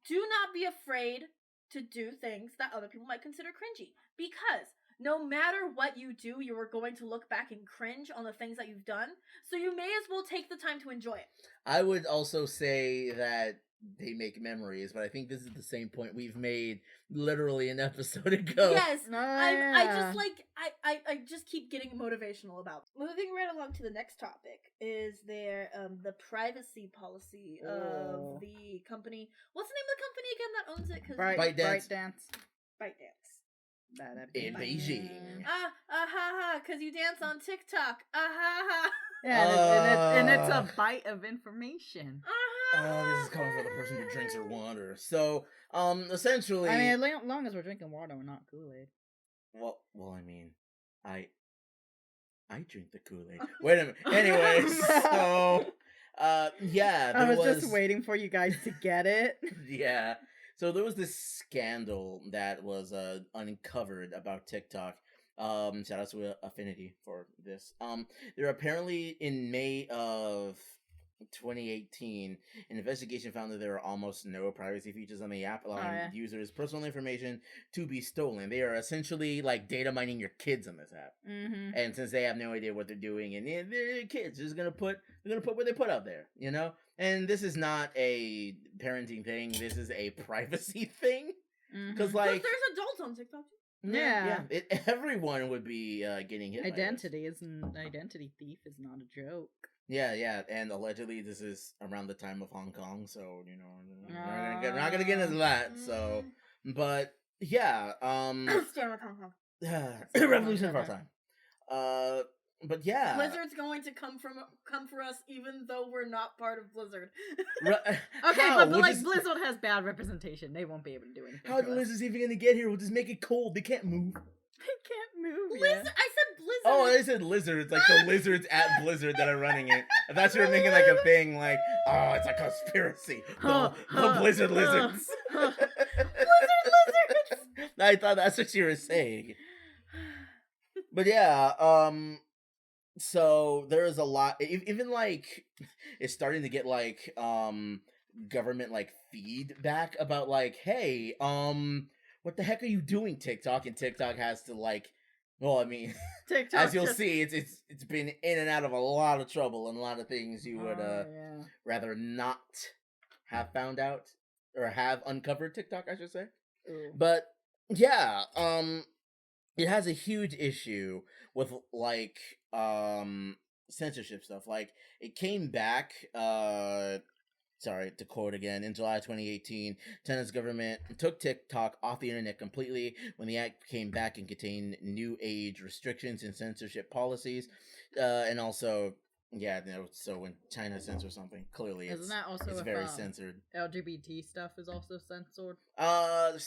[SPEAKER 1] do not be afraid to do things that other people might consider cringy. Because no matter what you do, you are going to look back and cringe on the things that you've done. So you may as well take the time to enjoy it.
[SPEAKER 2] I would also say that they make memories, but I think this is the same point we've made literally an episode ago.
[SPEAKER 1] Yes,
[SPEAKER 3] Oh,
[SPEAKER 1] I
[SPEAKER 3] yeah.
[SPEAKER 1] just like I just keep getting motivational about. Moving right along to the next topic is their the privacy policy
[SPEAKER 3] Oh.
[SPEAKER 1] of the company. What's the name of the company again that owns it? Cause
[SPEAKER 3] ByteDance.
[SPEAKER 1] ByteDance.
[SPEAKER 2] In Beijing.
[SPEAKER 1] Ha ha, cause you dance on TikTok. Ha ha.
[SPEAKER 3] Yeah, and it's a bite of information.
[SPEAKER 2] Oh, this is coming for the person who drinks her water. So, essentially,
[SPEAKER 3] I mean, as long as we're drinking water, we're not Kool-Aid.
[SPEAKER 2] well, I mean, I drink the Kool-Aid. Wait a minute. Anyways, so, yeah,
[SPEAKER 3] I
[SPEAKER 2] there
[SPEAKER 3] was just waiting for you guys to get it.
[SPEAKER 2] Yeah. So there was this scandal that was uncovered about TikTok. Shout out to Affinity for this. There apparently in May of 2018, an investigation found that there are almost no privacy features on the app, allowing users' personal information to be stolen. They are essentially like data mining your kids on this app, and since they have no idea what they're doing, and they're kids, they're gonna put what they put out there, you know. And this is not a parenting thing; this is a privacy thing, because like
[SPEAKER 1] there's adults on TikTok too.
[SPEAKER 3] Yeah.
[SPEAKER 2] everyone would be getting hit.
[SPEAKER 3] Identity thief is not a joke.
[SPEAKER 2] Yeah, and allegedly this is around the time of Hong Kong, so you know we're not gonna get into that. So, but yeah,
[SPEAKER 1] Stand with Hong Kong.
[SPEAKER 2] revolution of our time. But yeah,
[SPEAKER 1] Blizzard's going to come for us, even though we're not part of Blizzard.
[SPEAKER 3] Okay,
[SPEAKER 2] how?
[SPEAKER 3] but like Blizzard has bad representation. They won't be able to do anything.
[SPEAKER 2] How the Blizzard's even gonna get here? We'll just make it cold. They can't move.
[SPEAKER 3] They can't move.
[SPEAKER 1] Lizard. I said Blizzard.
[SPEAKER 2] Oh, I said lizards, like the lizards at Blizzard that are running it. I thought you were making like a thing, like, oh, it's a conspiracy. The Blizzard lizards.
[SPEAKER 1] Blizzard lizards.
[SPEAKER 2] I thought that's what you were saying. But yeah, so there is a lot, even like, it's starting to get like, government like feedback about like, hey, what the heck are you doing, TikTok? And TikTok has to like, well, I mean,
[SPEAKER 3] TikTok
[SPEAKER 2] as you'll see, it's been in and out of a lot of trouble and a lot of things you would rather not have found out or have uncovered TikTok, I should say.
[SPEAKER 3] Ooh.
[SPEAKER 2] But yeah, it has a huge issue with like censorship stuff. Like it came back sorry to quote again, in July 2018, China's government took TikTok off the internet completely when the act came back and contained new age restrictions and censorship policies. And also, yeah, you know, so when China censors something, clearly it's very censored.
[SPEAKER 3] LGBT stuff is also censored.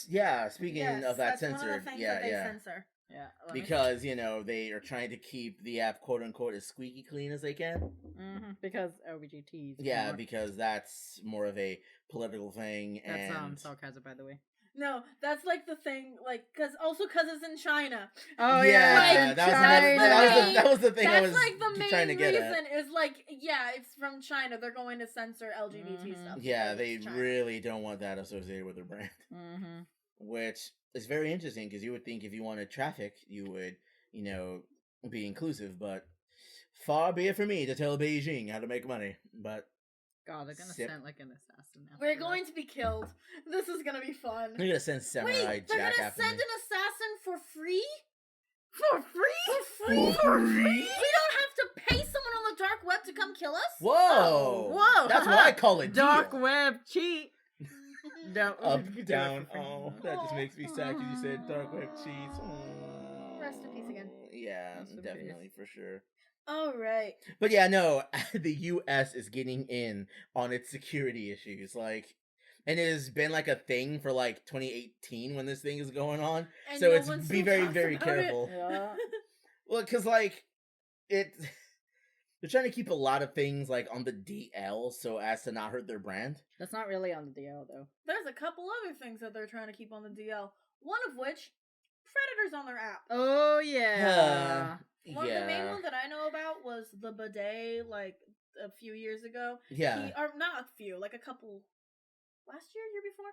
[SPEAKER 2] Yeah, speaking of that
[SPEAKER 1] that's
[SPEAKER 2] censored,
[SPEAKER 1] one of the things
[SPEAKER 2] yeah,
[SPEAKER 1] that they
[SPEAKER 2] yeah.
[SPEAKER 1] censor.
[SPEAKER 3] Yeah,
[SPEAKER 2] Because, you know, they are trying to keep the app quote unquote as squeaky clean as they can.
[SPEAKER 3] Because LGBTs.
[SPEAKER 2] Yeah, because that's more of a political thing.
[SPEAKER 3] That's
[SPEAKER 2] and
[SPEAKER 3] sarcasm, by the way.
[SPEAKER 1] No, that's like the thing, like, because it's in China.
[SPEAKER 3] Oh
[SPEAKER 2] yeah,
[SPEAKER 1] Like,
[SPEAKER 2] that was the thing I
[SPEAKER 1] That's
[SPEAKER 2] was
[SPEAKER 1] like the main
[SPEAKER 2] trying to get
[SPEAKER 1] reason
[SPEAKER 2] at.
[SPEAKER 1] is like, yeah, it's from China. They're going to censor LGBT stuff.
[SPEAKER 2] Yeah,
[SPEAKER 1] because
[SPEAKER 2] they
[SPEAKER 1] it's China.
[SPEAKER 2] really don't want that associated with their brand. Which is very interesting because you would think if you wanted traffic, you would, you know, be inclusive, but far be it from me to tell Beijing how to make money. But
[SPEAKER 3] God, they're gonna send like an assassin now.
[SPEAKER 1] We're going to be killed. This is gonna be fun.
[SPEAKER 2] they're gonna send Samurai
[SPEAKER 1] Wait, they're
[SPEAKER 2] Jack
[SPEAKER 1] gonna
[SPEAKER 2] after
[SPEAKER 1] send
[SPEAKER 2] me.
[SPEAKER 1] an assassin for free?
[SPEAKER 3] For free?
[SPEAKER 2] For free?
[SPEAKER 1] We don't have to pay someone on the dark web to come kill us?
[SPEAKER 2] Whoa!
[SPEAKER 3] Whoa!
[SPEAKER 2] That's what I call it.
[SPEAKER 3] Dark web cheat. No,
[SPEAKER 2] Up,
[SPEAKER 3] you do it
[SPEAKER 2] down.
[SPEAKER 3] for free.
[SPEAKER 2] Oh, that just makes me sad because you said dark web cheese.
[SPEAKER 1] Rest in peace again.
[SPEAKER 2] Yeah,
[SPEAKER 3] Rest in
[SPEAKER 2] definitely for sure.
[SPEAKER 1] All right.
[SPEAKER 2] But yeah, no, the U.S. is getting in on its security issues, like, and it has been like a thing for like 2018 when this thing is going on.
[SPEAKER 1] And
[SPEAKER 2] So
[SPEAKER 1] no
[SPEAKER 2] it's
[SPEAKER 1] one
[SPEAKER 2] be
[SPEAKER 1] still
[SPEAKER 2] very,
[SPEAKER 1] talks
[SPEAKER 2] very
[SPEAKER 1] about it.
[SPEAKER 2] careful.
[SPEAKER 3] Yeah.
[SPEAKER 2] Well, because like it, they're trying to keep a lot of things like on the DL so as to not hurt their brand.
[SPEAKER 3] That's not really on the DL though.
[SPEAKER 1] There's a couple other things that they're trying to keep on the DL. One of which, predators on their app.
[SPEAKER 3] Oh yeah.
[SPEAKER 1] One
[SPEAKER 2] Yeah,
[SPEAKER 1] the main one that I know about was the bidet, like a few years ago.
[SPEAKER 2] yeah.
[SPEAKER 1] Or not a few, like a couple. Last year before.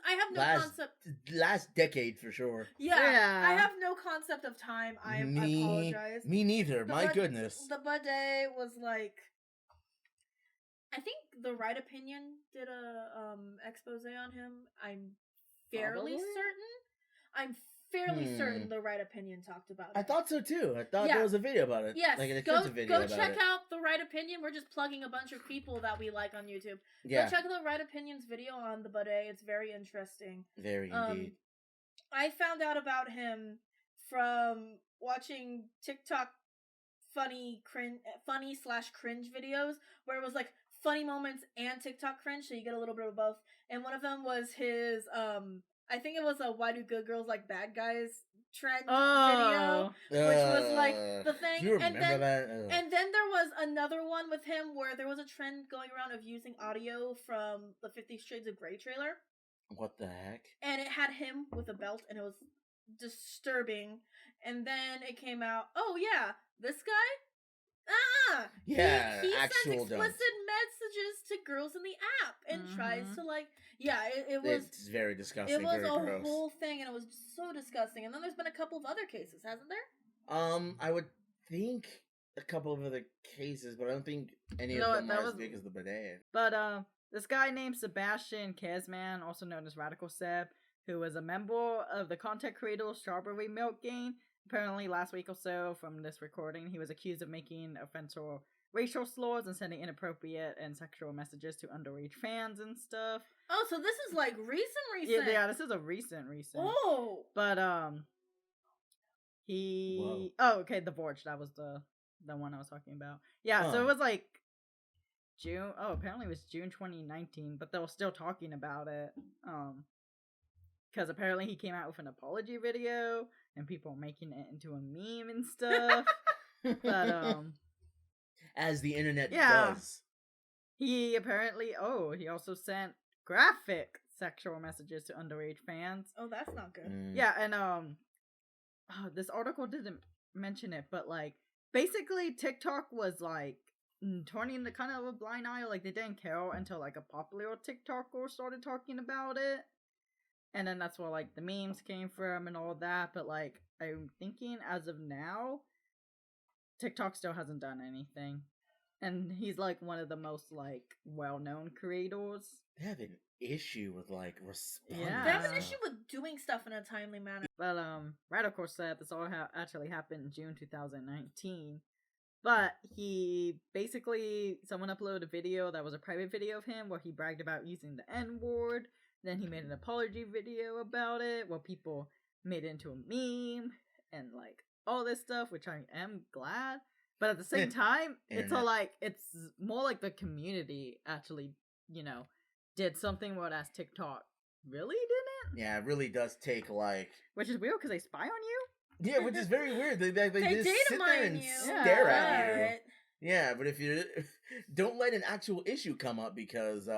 [SPEAKER 1] I have no concept.
[SPEAKER 2] Last decade for sure.
[SPEAKER 1] Yeah,
[SPEAKER 3] Yeah.
[SPEAKER 1] I have no concept of time. I apologize.
[SPEAKER 2] Me neither. My goodness.
[SPEAKER 1] The bidet was like, I think the Right Opinion did a expose on him. I'm fairly
[SPEAKER 3] Probably?
[SPEAKER 1] certain the Right Opinion talked about it.
[SPEAKER 2] I thought so too. I thought
[SPEAKER 1] Yeah.
[SPEAKER 2] there was a video about it.
[SPEAKER 1] Yes,
[SPEAKER 2] Like an
[SPEAKER 1] go
[SPEAKER 2] extensive video about
[SPEAKER 1] check
[SPEAKER 2] it.
[SPEAKER 1] out the Right Opinion. We're just plugging a bunch of people that we like on YouTube.
[SPEAKER 2] Yeah,
[SPEAKER 1] Go check the Right Opinion's video on the bidet. It's very interesting.
[SPEAKER 2] very indeed.
[SPEAKER 1] I found out about him from watching TikTok funny / cringe videos where it was like funny moments and TikTok cringe, so you get a little bit of both. And one of them was his I think it was a "Why do good girls like bad guys" trend video, which was like the thing.
[SPEAKER 2] Do you remember that?
[SPEAKER 1] And then there was another one with him where there was a trend going around of using audio from the 50 Shades of Grey trailer.
[SPEAKER 2] What the heck?
[SPEAKER 1] And it had him with a belt, and it was disturbing. And then it came out, oh yeah, this guy?
[SPEAKER 2] Yeah,
[SPEAKER 1] he sends
[SPEAKER 2] actual
[SPEAKER 1] explicit messages to girls in the app and tries to like, yeah, it was.
[SPEAKER 2] It's very disgusting.
[SPEAKER 1] It was
[SPEAKER 2] very
[SPEAKER 1] a
[SPEAKER 2] gross.
[SPEAKER 1] whole thing, and it was so disgusting. And then there's been a couple of other cases, hasn't there?
[SPEAKER 2] I would think a couple of other cases, but I don't think any
[SPEAKER 3] No,
[SPEAKER 2] of them
[SPEAKER 3] that
[SPEAKER 2] are as
[SPEAKER 3] was-
[SPEAKER 2] big as the bidet.
[SPEAKER 3] But this guy named Sebastian Kezman, also known as Radical Seb, who was a member of the content creator Strawberry Milk Gang. Apparently, last week or so from this recording, he was accused of making offensive racial slurs and sending inappropriate and sexual messages to underage fans and stuff.
[SPEAKER 1] Oh, so this is like recent.
[SPEAKER 3] Yeah, this is a recent.
[SPEAKER 1] Oh,
[SPEAKER 3] But he.
[SPEAKER 2] Whoa.
[SPEAKER 3] Oh, okay, The Vorge. That was the one I was talking about. Yeah, so it was like June. Oh, apparently it was June 2019, but they were still talking about it. Because apparently he came out with an apology video, and people were making it into a meme and stuff. But
[SPEAKER 2] as the internet
[SPEAKER 3] Yeah.
[SPEAKER 2] does.
[SPEAKER 3] he apparently he also sent graphic sexual messages to underage fans.
[SPEAKER 1] oh, that's not good.
[SPEAKER 3] Yeah, and this article didn't mention it, but like basically TikTok was like turning the kind of a blind eye, like they didn't care until like a popular TikToker started talking about it. And then that's where like the memes came from and all that, but like I'm thinking as of now TikTok still hasn't done anything. And he's like one of the most like well-known creators.
[SPEAKER 2] They have an issue with like responding.
[SPEAKER 3] Yeah.
[SPEAKER 1] They have an issue with doing stuff in a timely manner.
[SPEAKER 3] But Radical said this all actually happened in June 2019. But he basically, someone uploaded a video that was a private video of him where he bragged about using the N-word. Then he made an apology video about it where people made it into a meme and like all this stuff, which I am glad. But at the same time, it's all like, it's more like the community actually, did something whereas TikTok really didn't.
[SPEAKER 2] Yeah, it really does take like.
[SPEAKER 3] Which is weird because they spy on you.
[SPEAKER 2] Yeah, which is very weird. They just
[SPEAKER 1] data
[SPEAKER 2] sit there
[SPEAKER 1] mine
[SPEAKER 2] and
[SPEAKER 1] you.
[SPEAKER 2] stare at you.
[SPEAKER 1] Right.
[SPEAKER 2] Yeah, but if you don't let an actual issue come up because you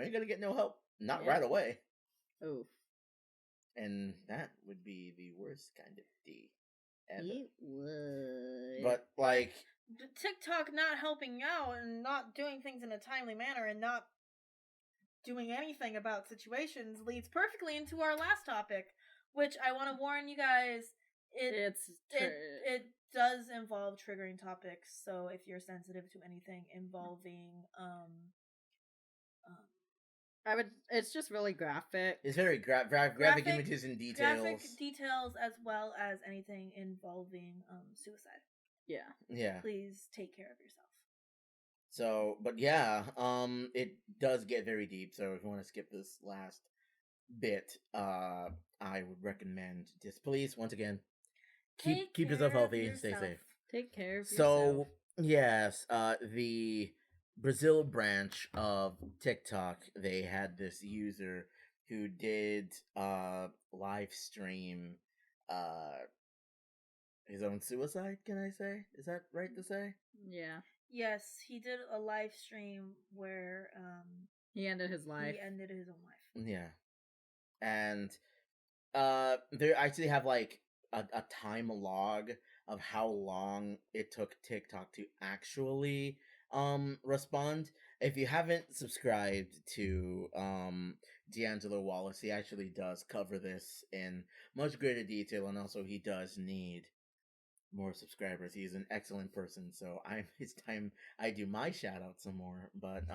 [SPEAKER 2] ain't gonna get no help. Not right away.
[SPEAKER 3] Oof.
[SPEAKER 2] And that would be the worst kind of D ever.
[SPEAKER 3] It would.
[SPEAKER 2] But like
[SPEAKER 1] TikTok not helping out and not doing things in a timely manner and not doing anything about situations leads perfectly into our last topic, which I want to warn you guys, it does involve triggering topics. So if you're sensitive to anything involving
[SPEAKER 3] it's just really graphic.
[SPEAKER 2] it's very graphic images and details.
[SPEAKER 1] graphic details as well as anything involving suicide.
[SPEAKER 3] Yeah.
[SPEAKER 2] Yeah.
[SPEAKER 1] Please take care of yourself.
[SPEAKER 2] So, but yeah, it does get very deep. So if you want to skip this last bit, I would recommend just please once again
[SPEAKER 1] Take
[SPEAKER 2] keep yourself
[SPEAKER 1] care of
[SPEAKER 2] healthy, stay
[SPEAKER 1] yourself.
[SPEAKER 2] safe.
[SPEAKER 3] Take care of yourself.
[SPEAKER 2] So yes, the Brazil branch of TikTok, they had this user who did live stream uh his own suicide, can I say? Is that right to say?
[SPEAKER 3] Yeah.
[SPEAKER 1] Yes, he did a live stream where
[SPEAKER 3] He ended his life.
[SPEAKER 1] he ended his own life.
[SPEAKER 2] Yeah. And they actually have like a time log of how long it took TikTok to actually respond. If you haven't subscribed to D'Angelo Wallace, he actually does cover this in much greater detail, and also he does need more subscribers. He's an excellent person, so it's time I do my shout out some more. But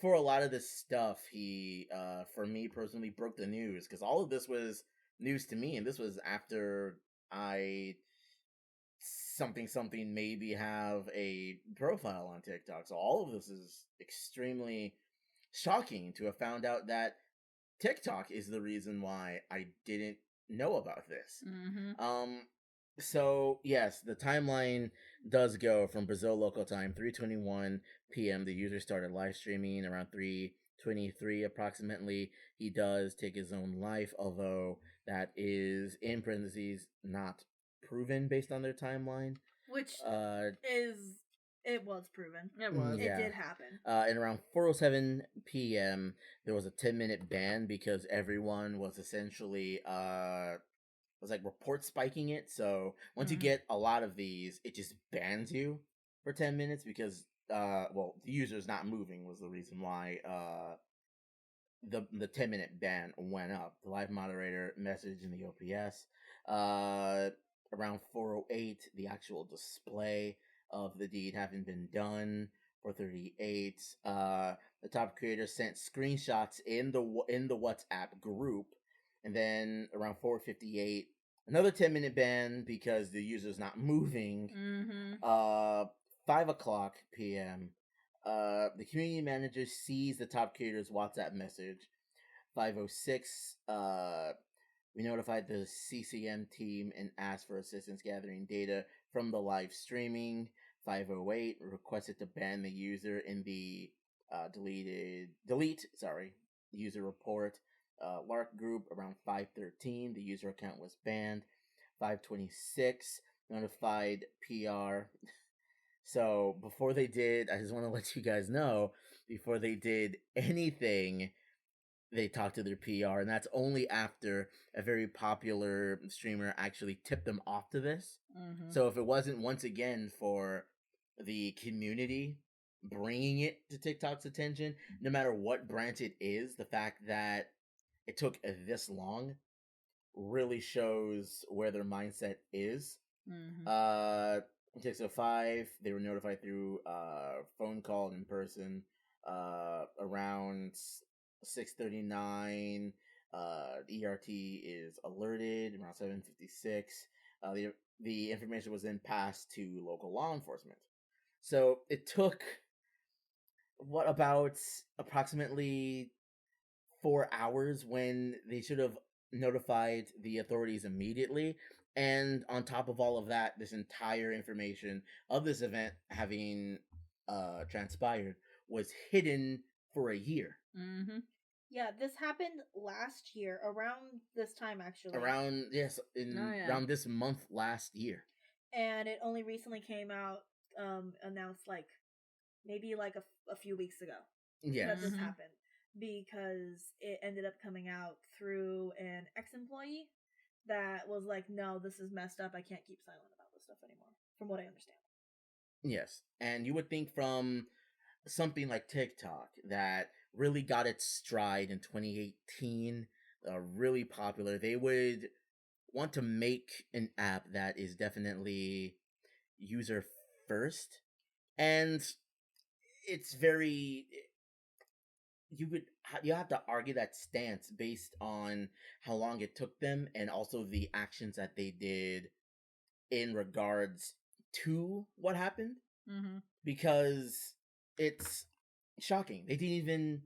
[SPEAKER 2] for a lot of this stuff, he for me personally broke the news because all of this was news to me, and this was after I something maybe have a profile on TikTok. So all of this is extremely shocking to have found out that TikTok is the reason why I didn't know about this.
[SPEAKER 3] Mm-hmm.
[SPEAKER 2] So yes, the timeline does go from Brazil local time 3:21 p.m. The user started live streaming around 3:23 approximately. He does take his own life, although that is in parentheses not proven based on their timeline.
[SPEAKER 1] Which
[SPEAKER 2] Uh,
[SPEAKER 1] is it was proven.
[SPEAKER 3] It was.
[SPEAKER 1] It
[SPEAKER 2] yeah.
[SPEAKER 1] did happen.
[SPEAKER 2] And around 4:07 p.m., there was a 10-minute ban because everyone was essentially was like report spiking it. So once you
[SPEAKER 3] Mhm.
[SPEAKER 2] get a lot of these, it just bans you for 10 minutes because well, the user's not moving was the reason why the 10-minute ban went up. The live moderator message in the OPS. Around 4:08, the actual display of the deed having been done. 4:38, the top creator sent screenshots in the WhatsApp group, and then around 4:58, another 10-minute ban because the user's not moving.
[SPEAKER 3] Mm-hmm.
[SPEAKER 2] 5 o'clock p.m. The community manager sees the top creator's WhatsApp message. 5:06, we notified the CCM team and asked for assistance gathering data from the live streaming. 5:08, requested to ban the user in the delete user report. Lark group around 5:13, the user account was banned. 5:26, notified PR. So before they did, I just want to let you guys know, before they did anything, they talked to their PR, and that's only after a very popular streamer actually tipped them off to this.
[SPEAKER 3] Mm-hmm.
[SPEAKER 2] So if it wasn't once again for the community bringing it to TikTok's attention, no matter what branch it is, the fact that it took this long really shows where their mindset is.
[SPEAKER 3] Mm-hmm.
[SPEAKER 2] 6:05, they were notified through phone call in person. Around 6:39, ERT is alerted. Around 7:56, the information was then passed to local law enforcement. So it took what about approximately 4 hours when they should have notified the authorities immediately. And on top of all of that, this entire information of this event having transpired was hidden for a year.
[SPEAKER 3] Mm-hmm.
[SPEAKER 1] Yeah, this happened last year around this time actually.
[SPEAKER 2] Around around this month last year.
[SPEAKER 1] And it only recently came out announced like maybe like a few weeks ago.
[SPEAKER 2] Yeah.
[SPEAKER 1] That this
[SPEAKER 3] Mhm.
[SPEAKER 1] happened because it ended up coming out through an ex-employee that was like, no, this is messed up. I can't keep silent about this stuff anymore, from what I understand.
[SPEAKER 2] Yes. And you would think from something like TikTok that really got its stride in 2018, really popular, they would want to make an app that is definitely user first. And it's very you have to argue that stance based on how long it took them and also the actions that they did in regards to what happened,
[SPEAKER 3] Mm-hmm.
[SPEAKER 2] because it's shocking. They didn't even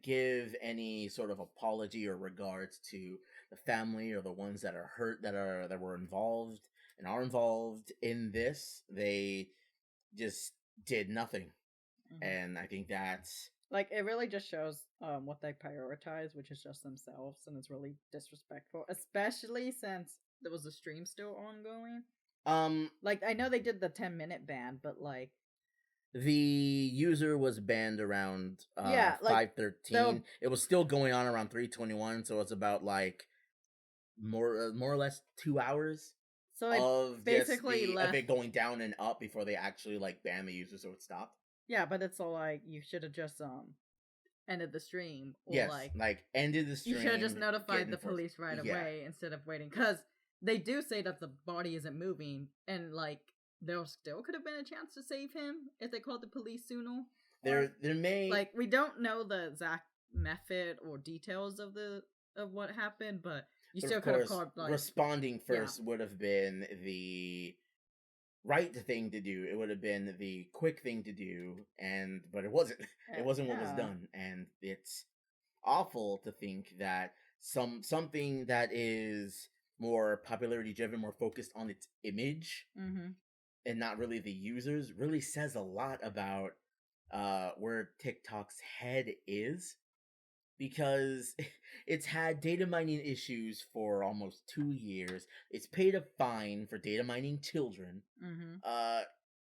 [SPEAKER 2] give any sort of apology or regards to the family or the ones that are hurt, that were involved and are involved in this. They just did nothing. And I think that's
[SPEAKER 3] like, it really just shows what they prioritize, which is just themselves, and it's really disrespectful, especially since there was a stream still ongoing. Like, I know they did the 10-minute ban, but like,
[SPEAKER 2] the user was banned around
[SPEAKER 3] Yeah, like,
[SPEAKER 2] 5:13. It was still going on around 3:21, so it's about like more or less 2 hours
[SPEAKER 3] so they
[SPEAKER 2] of
[SPEAKER 3] basically
[SPEAKER 2] of
[SPEAKER 3] left.
[SPEAKER 2] it going down and up before they actually like ban the user, so it stopped.
[SPEAKER 3] Yeah, but it's all like, you should have just ended the stream, or
[SPEAKER 2] Yes,
[SPEAKER 3] like
[SPEAKER 2] ended the stream.
[SPEAKER 3] you should have just notified the
[SPEAKER 2] get enforced.
[SPEAKER 3] police right
[SPEAKER 2] Yeah.
[SPEAKER 3] away instead of waiting, because they do say that the body isn't moving, and like, there still could have been a chance to save him if they called the police sooner.
[SPEAKER 2] There may
[SPEAKER 3] Like, we don't know the exact method or details of what happened, but you
[SPEAKER 2] but
[SPEAKER 3] still
[SPEAKER 2] of
[SPEAKER 3] could have
[SPEAKER 2] course,
[SPEAKER 3] called, like,
[SPEAKER 2] responding first would have been the right thing to do. It would have been the quick thing to do, but it wasn't. It wasn't what was done, and it's awful to think that something that is more popularity driven, more focused on its image, and not really the users, really says a lot about where TikTok's head is, because it's had data mining issues for almost 2 years. It's paid a fine for data mining children.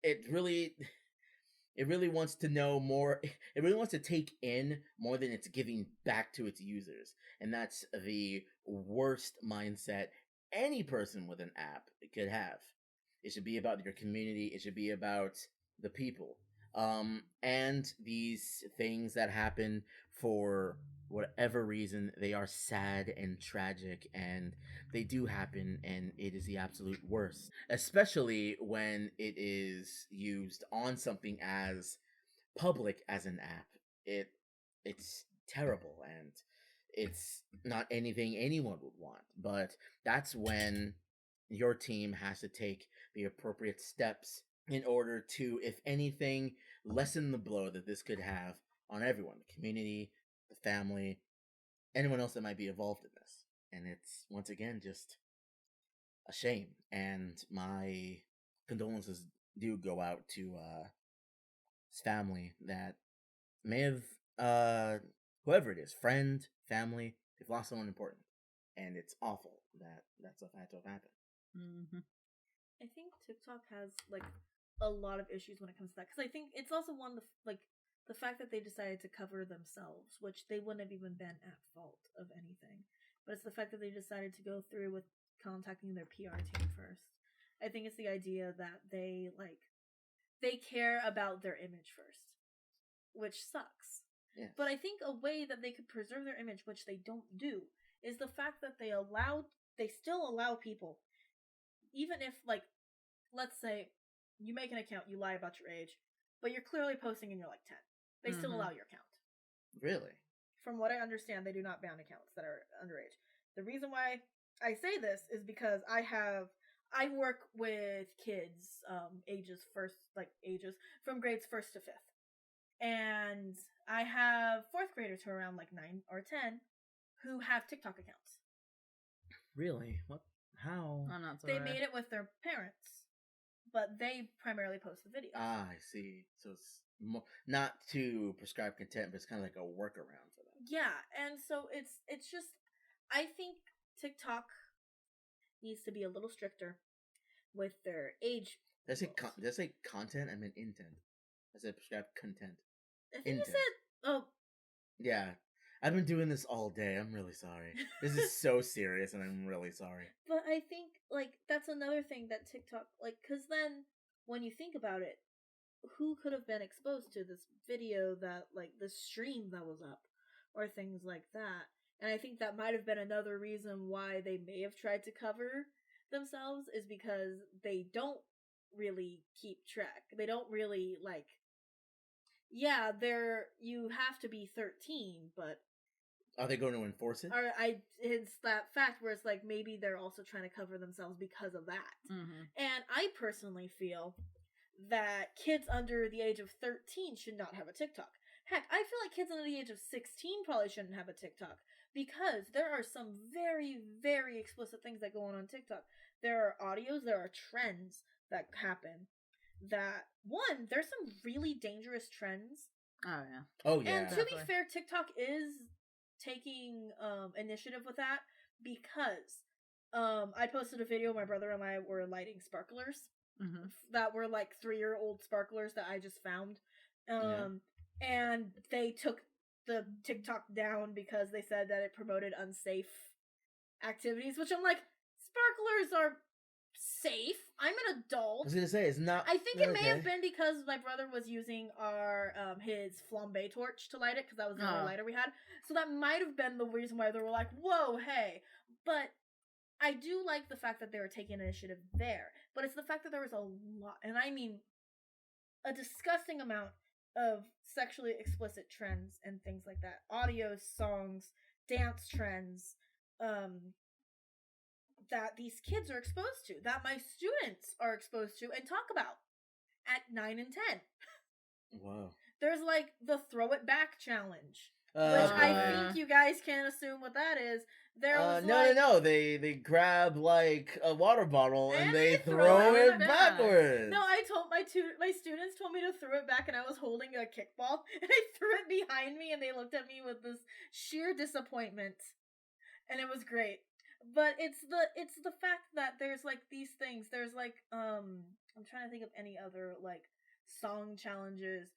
[SPEAKER 2] It really wants to know more. It really wants to take in more than it's giving back to its users, and that's the worst mindset any person with an app could have. It should be about your community. It should be about the people. And these things that happen, for whatever reason, they are sad and tragic, and they do happen, and it is the absolute worst, especially when it is used on something as public as an app. It's terrible, and it's not anything anyone would want. But that's when your team has to take the appropriate steps in order to, if anything, lessen the blow that this could have on everyone, the community, the family, anyone else that might be involved in this. And it's, once again, just a shame. And my condolences do go out to his family that may have, whoever it is, friend, family, they've lost someone important. And it's awful that stuff had to have happened.
[SPEAKER 1] I think TikTok has like a lot of issues when it comes to that, because I think it's also one of the fact that they decided to cover themselves, which they wouldn't have even been at fault of anything, but it's the fact that they decided to go through with contacting their PR team first. I think it's the idea that they care about their image first, which sucks.
[SPEAKER 2] Yes.
[SPEAKER 1] But I think a way that they could preserve their image, which they don't do, is the fact that they still allow people, even if, like, let's say you make an account, you lie about your age, but you're clearly posting and you're like 10. They still allow your account.
[SPEAKER 2] Really?
[SPEAKER 1] From what I understand, they do not ban accounts that are underage. The reason why I say this is because I work with kids, ages from grades 1st to 5th. And I have 4th graders who are around like 9 or 10 who have TikTok accounts.
[SPEAKER 2] Really? What? How?
[SPEAKER 3] I'm not so
[SPEAKER 1] They made it with their parents, but they primarily post the videos.
[SPEAKER 2] Ah, I see. So it's not to prescribe content, but it's kind of like a workaround for them.
[SPEAKER 1] Yeah, and so it's just, I think TikTok needs to be a little stricter with their age.
[SPEAKER 2] Did I say content? I meant intent. I said prescribed content.
[SPEAKER 1] I think you said, oh.
[SPEAKER 2] Yeah. I've been doing this all day. I'm really sorry. This is so serious, and I'm really sorry.
[SPEAKER 1] But I think, like, that's another thing that TikTok, like, because then, when you think about it, who could have been exposed to this video that, like, the stream that was up, or things like that? And I think that might have been another reason why they may have tried to cover themselves, is because they don't really keep track. They don't really, like, yeah, you have to be 13, but
[SPEAKER 2] are they going to enforce it?
[SPEAKER 1] It's that fact where it's like maybe they're also trying to cover themselves because of that. And I personally feel that kids under the age of 13 should not have a TikTok. Heck, I feel like kids under the age of 16 probably shouldn't have a TikTok because there are some very, very explicit things that go on TikTok. There are audios, there are trends that happen. That, one, there's some really dangerous trends.
[SPEAKER 3] Oh, yeah.
[SPEAKER 2] Oh, yeah.
[SPEAKER 1] And to be fair, TikTok is taking initiative with that because I posted a video. My brother and I were lighting sparklers that were like 3-year-old sparklers that I just found. And they took the TikTok down because they said that it promoted unsafe activities, which I'm like, sparklers are safe. I'm an adult.
[SPEAKER 2] I was gonna say, it's not.
[SPEAKER 1] I think it may have been because my brother was using our his flambe torch to light it, because that was the only lighter we had. So that might have been the reason why they were like, whoa, hey. But I do like the fact that they were taking initiative there. But it's the fact that there was a lot, and I mean a disgusting amount of sexually explicit trends and things like that. Audio, songs, dance trends, that these kids are exposed to, that my students are exposed to and talk about at 9 and 10.
[SPEAKER 2] Wow.
[SPEAKER 1] There's like the throw it back challenge, which I think you guys can assume what that is. There was
[SPEAKER 2] no. They grab like a water bottle and they throw it backwards.
[SPEAKER 1] No, I told my students told me to throw it back, and I was holding a kickball, and I threw it behind me, and they looked at me with this sheer disappointment, and it was great. But it's the fact that there's like these things. There's like I'm trying to think of any other like song challenges.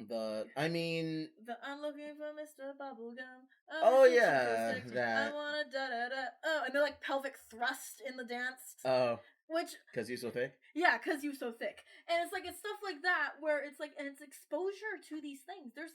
[SPEAKER 2] But I mean,
[SPEAKER 1] I'm looking for Mr. Bubblegum.
[SPEAKER 2] Oh yeah, that.
[SPEAKER 1] I wanna da da da. Oh, and they're like pelvic thrust in the dance.
[SPEAKER 2] Oh,
[SPEAKER 1] which
[SPEAKER 2] because you're so thick.
[SPEAKER 1] Yeah, because you're so thick, and it's like it's stuff like that where it's like, and it's exposure to these things. There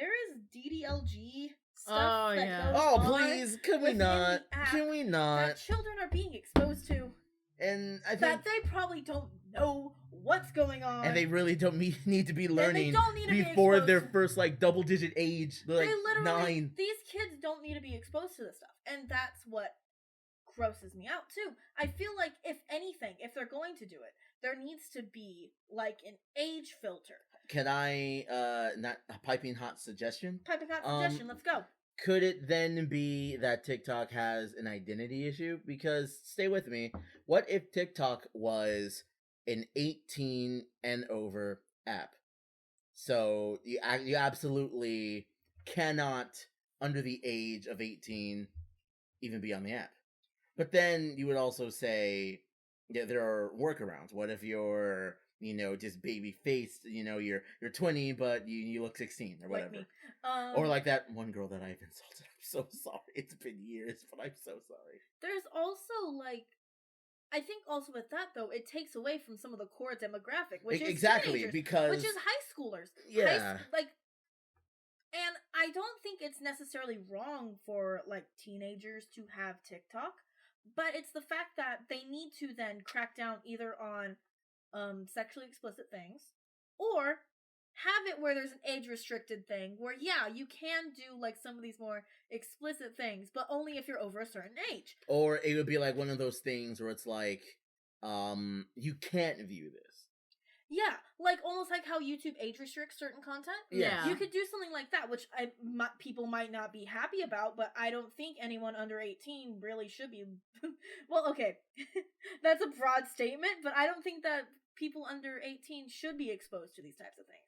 [SPEAKER 1] is DDLG stuff that goes on.
[SPEAKER 2] Please, can we not? Can we not?
[SPEAKER 1] That children are being exposed to.
[SPEAKER 2] And I think
[SPEAKER 1] that they probably don't know what's going on.
[SPEAKER 2] And they really don't need to be learning
[SPEAKER 1] before
[SPEAKER 2] their first like double-digit age, like
[SPEAKER 1] they literally,
[SPEAKER 2] 9.
[SPEAKER 1] These kids don't need to be exposed to this stuff. And that's what grosses me out too. I feel like if anything, if they're going to do it, there needs to be like an age filter.
[SPEAKER 2] Can I not a piping hot suggestion?
[SPEAKER 1] Piping hot suggestion, let's go.
[SPEAKER 2] Could it then be that TikTok has an identity issue? Because stay with me. What if TikTok was an 18 and over app? So you absolutely cannot, under the age of 18, even be on the app. But then you would also say, yeah, there are workarounds. What if you're, just baby faced, you're 20, but you look 16 or whatever.
[SPEAKER 1] Like
[SPEAKER 2] or like that one girl that I've insulted. I'm so sorry. It's been years, but I'm so sorry.
[SPEAKER 1] There's also like, I think also with that though, it takes away from some of the core demographic, which is
[SPEAKER 2] exactly because
[SPEAKER 1] which is high schoolers.
[SPEAKER 2] Yeah.
[SPEAKER 1] And I don't think it's necessarily wrong for like teenagers to have TikTok, but it's the fact that they need to then crack down either on sexually explicit things, or have it where there's an age restricted thing where you can do like some of these more explicit things, but only if you're over a certain age.
[SPEAKER 2] Or it would be like one of those things where it's like you can't view this.
[SPEAKER 1] Yeah, like almost like how YouTube age restricts certain content.
[SPEAKER 3] Yeah,
[SPEAKER 1] you could do something like that, which people might not be happy about, but I don't think anyone under 18 really should be. Well, okay, that's a broad statement, but I don't think that people under 18 should be exposed to these types of things.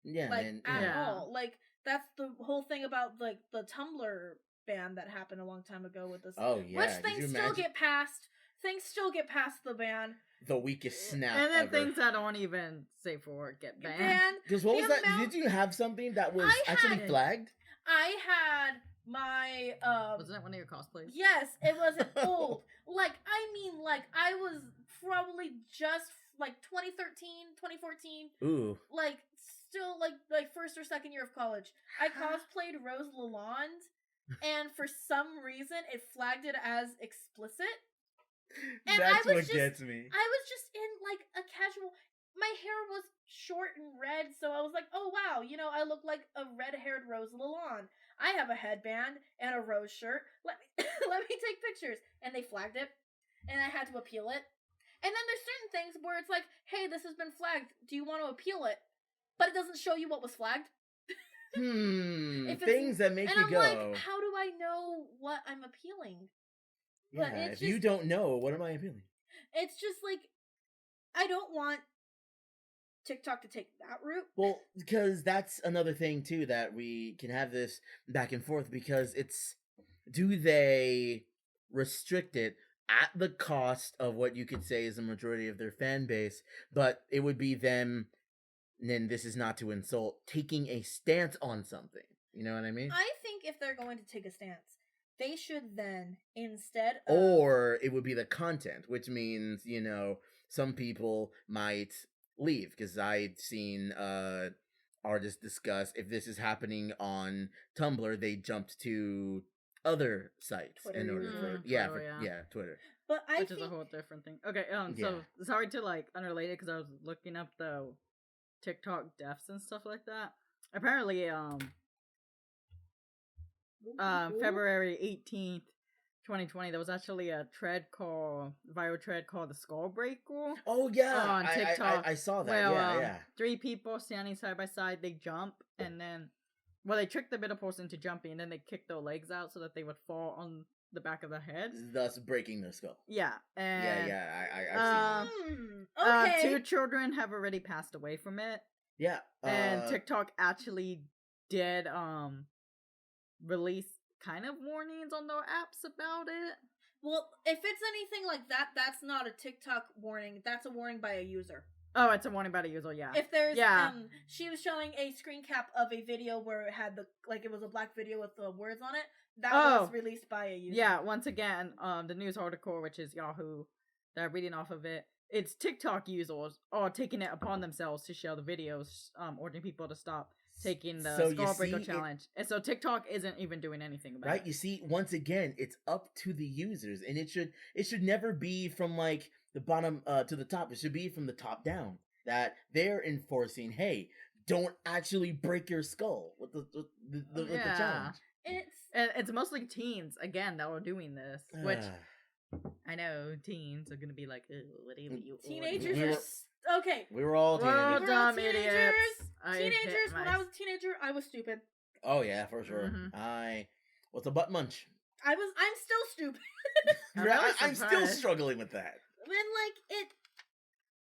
[SPEAKER 2] Yeah,
[SPEAKER 1] at all. Like that's the whole thing about like the Tumblr ban that happened a long time ago with this.
[SPEAKER 2] Oh yeah,
[SPEAKER 1] which things still get passed. Things still get past the ban.
[SPEAKER 2] The weakest snap
[SPEAKER 3] and then
[SPEAKER 2] ever.
[SPEAKER 3] Things that don't even safe for work get banned.
[SPEAKER 2] Because what was that? Did you have something that was actually flagged?
[SPEAKER 1] I had my
[SPEAKER 3] wasn't it one of your cosplays?
[SPEAKER 1] Yes, it wasn't old. I was probably just like 2013, 2014.
[SPEAKER 2] Ooh.
[SPEAKER 1] Like still like first or second year of college. I cosplayed Rose Lalonde, and for some reason it flagged it as explicit. And
[SPEAKER 2] that's what gets me.
[SPEAKER 1] I was just in like a casual. My hair was short and red, so I was like, "Oh wow, I look like a red-haired Rose Lalonde. I have a headband and a rose shirt. Let me let me take pictures." And they flagged it, and I had to appeal it. And then there's certain things where it's like, hey, this has been flagged. Do you want to appeal it? But it doesn't show you what was flagged.
[SPEAKER 2] Things that make
[SPEAKER 1] and
[SPEAKER 2] you
[SPEAKER 1] I'm
[SPEAKER 2] go.
[SPEAKER 1] like, how do I know what I'm appealing?
[SPEAKER 2] Yeah,
[SPEAKER 1] But it's
[SPEAKER 2] if you don't know, what am I appealing?
[SPEAKER 1] It's just like, I don't want TikTok to take that route.
[SPEAKER 2] Well, because that's another thing too that we can have this back and forth, because it's, do they restrict it at the cost of what you could say is the majority of their fan base, but it would be them, and then this is not to insult, taking a stance on something. You know what I mean?
[SPEAKER 1] I think if they're going to take a stance, they should then, instead of...
[SPEAKER 2] Or it would be the content, which means, you know, some people might leave, because I've seen artists discuss, if this is happening on Tumblr, they jumped to other sites
[SPEAKER 1] Twitter,
[SPEAKER 2] in order for Twitter.
[SPEAKER 1] But
[SPEAKER 3] Which is a whole different thing. Okay, so sorry to like unrelate it, because I was looking up the TikTok deaths and stuff like that. Apparently, February 18th, 2020, there was actually a viral thread called the Skull Breaker.
[SPEAKER 2] Oh yeah,
[SPEAKER 3] on TikTok.
[SPEAKER 2] I saw that.
[SPEAKER 3] Well,
[SPEAKER 2] yeah.
[SPEAKER 3] 3 people standing side by side, they jump, and then, they tricked the middle person into jumping, and then they kicked their legs out so that they would fall on the back of their heads,
[SPEAKER 2] thus breaking their skull.
[SPEAKER 3] Yeah, and
[SPEAKER 2] I've seen
[SPEAKER 1] that. Okay.
[SPEAKER 3] 2 children have already passed away from it.
[SPEAKER 2] Yeah,
[SPEAKER 3] and TikTok actually did release kind of warnings on their apps about it.
[SPEAKER 1] Well, if it's anything like that, that's not a TikTok warning. That's a warning by a user.
[SPEAKER 3] Oh, it's a warning by a user, yeah.
[SPEAKER 1] If there's, she was showing a screen cap of a video where it had it was a black video with the words on it. That was released by a user.
[SPEAKER 3] Yeah, once again, the news article, which is Yahoo, that I'm reading off of it, it's TikTok users are taking it upon themselves to share the videos, ordering people to stop taking the Skull Breaker challenge. And so TikTok isn't even doing anything about it.
[SPEAKER 2] Right? You see, once again, it's up to the users, and it should never be from like the bottom to the top. It should be from the top down. That they're enforcing, hey, don't actually break your skull with the challenge.
[SPEAKER 3] It's mostly teens, again, that are doing this, which I know teens are gonna be like, what are you?
[SPEAKER 1] Teenagers okay.
[SPEAKER 2] We were all teenagers.
[SPEAKER 3] We're all dumb idiots.
[SPEAKER 1] Teenagers, when I was a teenager, I was stupid.
[SPEAKER 2] Oh yeah, for sure. I was a butt munch.
[SPEAKER 1] I'm still stupid.
[SPEAKER 2] I'm still struggling with that.
[SPEAKER 1] And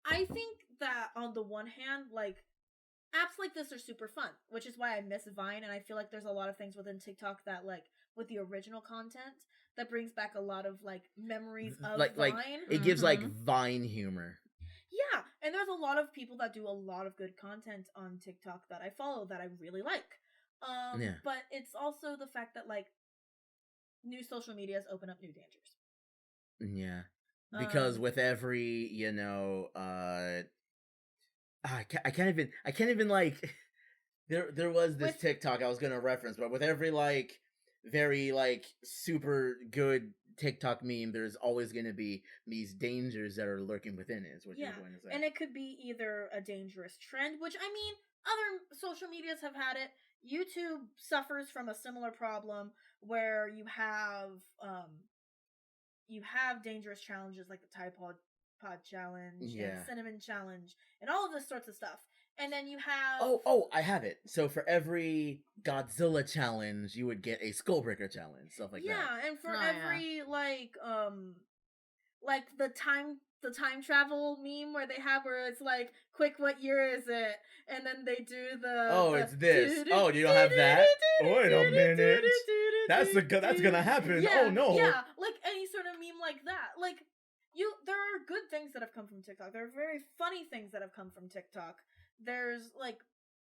[SPEAKER 1] I think that on the one hand, apps like this are super fun, which is why I miss Vine, and I feel like there's a lot of things within TikTok that, with the original content, that brings back a lot of, memories of Vine.
[SPEAKER 2] It gives, Vine humor.
[SPEAKER 1] Yeah, and there's a lot of people that do a lot of good content on TikTok that I follow that I really like. But it's also the fact that, new social medias open up new dangers.
[SPEAKER 2] Yeah. Because with every, I can't even there was this TikTok I was gonna reference, but with every very super good TikTok meme, there's always gonna be these dangers that are lurking within it, is what you're going to say.
[SPEAKER 1] And it could be either a dangerous trend, which I mean, other social medias have had it. YouTube suffers from a similar problem where you have dangerous challenges like the Tide Pod challenge and cinnamon challenge and all of this sorts of stuff. And then you have
[SPEAKER 2] I have it. So for every Godzilla challenge, you would get a Skullbreaker challenge, stuff like that.
[SPEAKER 1] Yeah, and for every the time travel meme where it's quick, what year is it? And then they do
[SPEAKER 2] it's this. Oh, you don't have that? Wait a minute. That's gonna happen. Oh no.
[SPEAKER 1] Yeah, any sort of meme like that. There are good things that have come from TikTok. There are very funny things that have come from TikTok. There's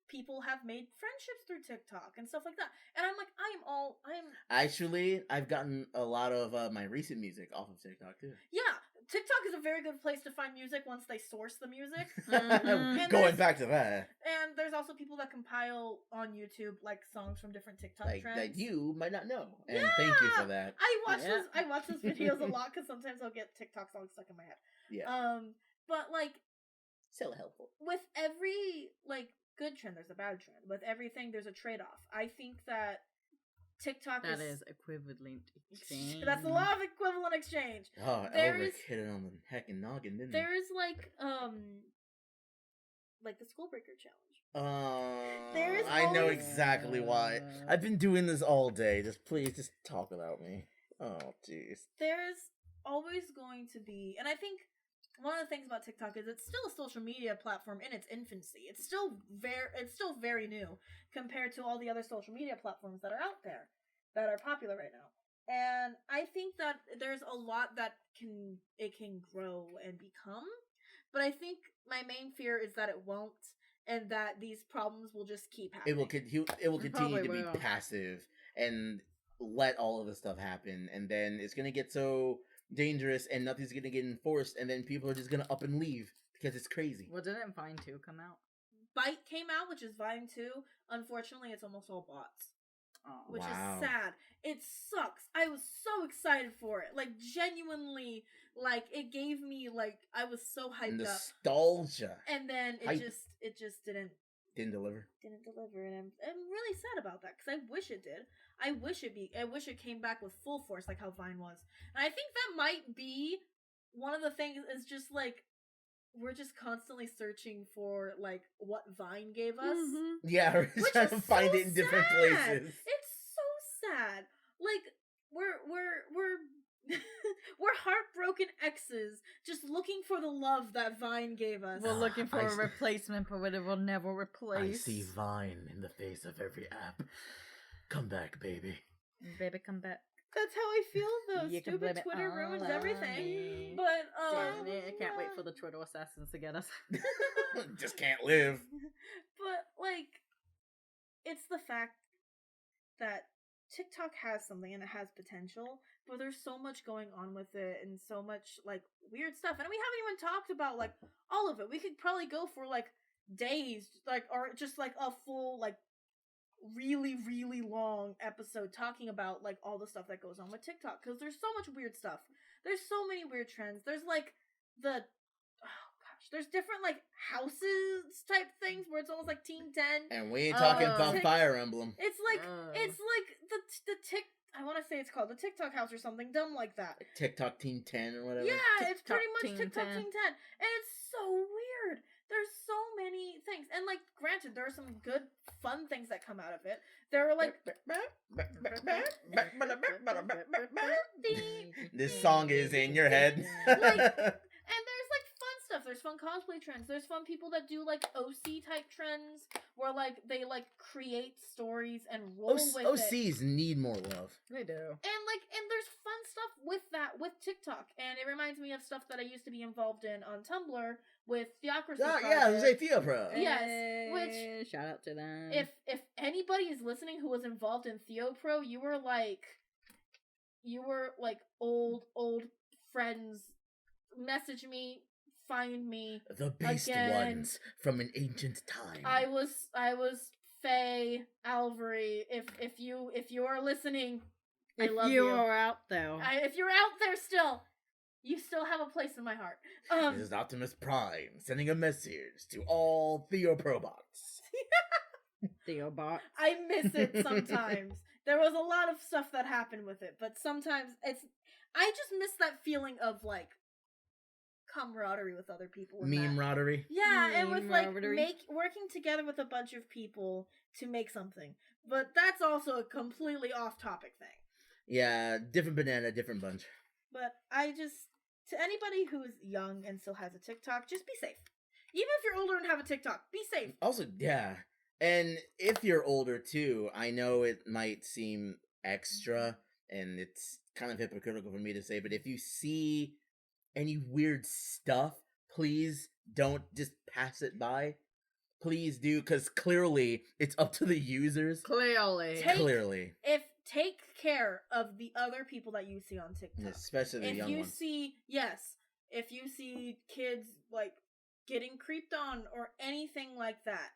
[SPEAKER 1] people have made friendships through TikTok and stuff like that. And I'm
[SPEAKER 2] actually, I've gotten a lot of my recent music off of TikTok too.
[SPEAKER 1] Yeah, TikTok is a very good place to find music once they source the music.
[SPEAKER 2] Going back to that.
[SPEAKER 1] And there's also people that compile on YouTube songs from different TikTok trends
[SPEAKER 2] that you might not know. And thank you for that.
[SPEAKER 1] I watch those videos a lot because sometimes I'll get TikTok songs stuck in my head.
[SPEAKER 2] Yeah.
[SPEAKER 1] But
[SPEAKER 2] so helpful.
[SPEAKER 1] With every good trend, there's a bad trend. With everything, there's a trade-off. I think that TikTok
[SPEAKER 3] That is equivalent exchange.
[SPEAKER 1] That's the law of equivalent exchange.
[SPEAKER 2] Oh,
[SPEAKER 1] There's-
[SPEAKER 2] Elric hit it on the heckin' noggin, didn't he?
[SPEAKER 1] There's like the Skullbreaker challenge. There's
[SPEAKER 2] I know
[SPEAKER 1] always-
[SPEAKER 2] exactly why. I've been doing this all day. Just talk about me. Oh, jeez.
[SPEAKER 1] There's always going to be, and I think one of the things about TikTok is it's still a social media platform in its infancy. It's still very new compared to all the other social media platforms that are out there that are popular right now. And I think that there's a lot that it can grow and become, but I think my main fear is that it won't, and that these problems will just keep happening.
[SPEAKER 2] It will continue
[SPEAKER 3] probably
[SPEAKER 2] to be
[SPEAKER 3] will.
[SPEAKER 2] passive and let all of this stuff happen, and then it's gonna get so dangerous and nothing's gonna get enforced, and then people are just gonna up and leave because it's crazy.
[SPEAKER 3] Well, didn't Vine 2 come out?
[SPEAKER 1] Byte came out, which is Vine 2. Unfortunately, it's almost all bots,
[SPEAKER 3] Oh,
[SPEAKER 1] which
[SPEAKER 2] Wow.
[SPEAKER 1] is sad. It sucks. I was so excited for it. Like, genuinely, like, it gave me, like, I was so hyped up.
[SPEAKER 2] Nostalgia
[SPEAKER 1] And then
[SPEAKER 2] Hype.
[SPEAKER 1] it just didn't
[SPEAKER 2] didn't deliver.
[SPEAKER 1] deliver, and I'm really sad about that because I wish it did. I wish it came back with full force like how Vine was. And I think that might be one of the things is just like we're just constantly searching for like what Vine gave us.
[SPEAKER 2] Yeah, we're
[SPEAKER 1] Which
[SPEAKER 2] trying
[SPEAKER 1] is
[SPEAKER 2] to find
[SPEAKER 1] so
[SPEAKER 2] it in different
[SPEAKER 1] sad.
[SPEAKER 2] places.
[SPEAKER 1] It's so sad. Like we're we're heartbroken exes just looking for the love that Vine gave us.
[SPEAKER 3] We're looking for
[SPEAKER 2] I
[SPEAKER 3] a
[SPEAKER 2] see.
[SPEAKER 3] replacement, but it will never replace.
[SPEAKER 2] I see Vine in the face of every app. Come back, baby.
[SPEAKER 3] Baby, come back.
[SPEAKER 1] That's how I feel though.
[SPEAKER 3] You can blame
[SPEAKER 1] Stupid
[SPEAKER 3] it
[SPEAKER 1] Twitter
[SPEAKER 3] all
[SPEAKER 1] ruins
[SPEAKER 3] on
[SPEAKER 1] everything.
[SPEAKER 3] me.
[SPEAKER 1] But
[SPEAKER 3] Damn it, I can't wait for the Twitter assassins to get us.
[SPEAKER 2] Just can't live.
[SPEAKER 1] But like, it's the fact that TikTok has something and it has potential, but there's so much going on with it and so much like weird stuff, and we haven't even talked about like all of it. We could probably go for like days, like or just like a full like really long episode talking about like all the stuff that goes on with TikTok because there's so much weird stuff. There's so many weird trends. There's like there's different like houses type things where it's almost like Team 10.
[SPEAKER 2] And we ain't talking about
[SPEAKER 1] Tik-
[SPEAKER 2] Fire Emblem.
[SPEAKER 1] It's like the tick. I want to say it's called the TikTok house or something dumb like that.
[SPEAKER 2] TikTok Team 10 or whatever.
[SPEAKER 1] Yeah, it's
[SPEAKER 3] TikTok
[SPEAKER 1] pretty much
[SPEAKER 3] Team
[SPEAKER 1] TikTok
[SPEAKER 3] 10.
[SPEAKER 1] Team 10, and it's so weird. There's so many things, and like, granted, there are some good, fun things that come out of it. There are like,
[SPEAKER 2] This song is in your head.
[SPEAKER 1] and there's like fun stuff. There's fun cosplay trends. There's fun people that do like OC type trends where like they like create stories and roll with it.
[SPEAKER 2] OCs need more love.
[SPEAKER 3] They do.
[SPEAKER 1] And there's fun stuff with that with TikTok, and it reminds me of stuff that I used to be involved in on Tumblr with Theocracy.
[SPEAKER 2] Oh, yeah,
[SPEAKER 1] Project.
[SPEAKER 2] Jose Theo Pro.
[SPEAKER 1] Yes, which
[SPEAKER 3] shout out to them.
[SPEAKER 1] if anybody is listening who was involved in TheoPro, you were like old friends. Message me, find me.
[SPEAKER 2] The beast
[SPEAKER 1] Again.
[SPEAKER 2] ones from an ancient time.
[SPEAKER 1] I was Faye Alvery. If you are listening, I
[SPEAKER 3] if
[SPEAKER 1] love
[SPEAKER 3] you
[SPEAKER 1] you.
[SPEAKER 3] are out there,
[SPEAKER 1] If you're out there still, you still have a place in my heart.
[SPEAKER 2] This is Optimus Prime sending a message to all Theo Probots.
[SPEAKER 3] Theobot.
[SPEAKER 1] I miss it sometimes. There was a lot of stuff that happened with it, but sometimes I just miss that feeling of like camaraderie with other people.
[SPEAKER 2] Meme-roddery.
[SPEAKER 1] Yeah, and with like
[SPEAKER 3] Camaraderie.
[SPEAKER 1] working together with a bunch of people to make something. But that's also a completely off-topic thing.
[SPEAKER 2] Yeah, different banana, different bunch.
[SPEAKER 1] But to anybody who's young and still has a TikTok, just be safe. Even if you're older and have a TikTok, be safe.
[SPEAKER 2] Also, yeah. And if you're older too, I know it might seem extra and it's kind of hypocritical for me to say, but if you see any weird stuff, please don't just pass it by. Please do, because clearly it's up to the users.
[SPEAKER 3] Clearly.
[SPEAKER 2] Clearly.
[SPEAKER 1] Take care of the other people that you see on TikTok.
[SPEAKER 2] Especially the young ones.
[SPEAKER 1] If you see kids like getting creeped on or anything like that,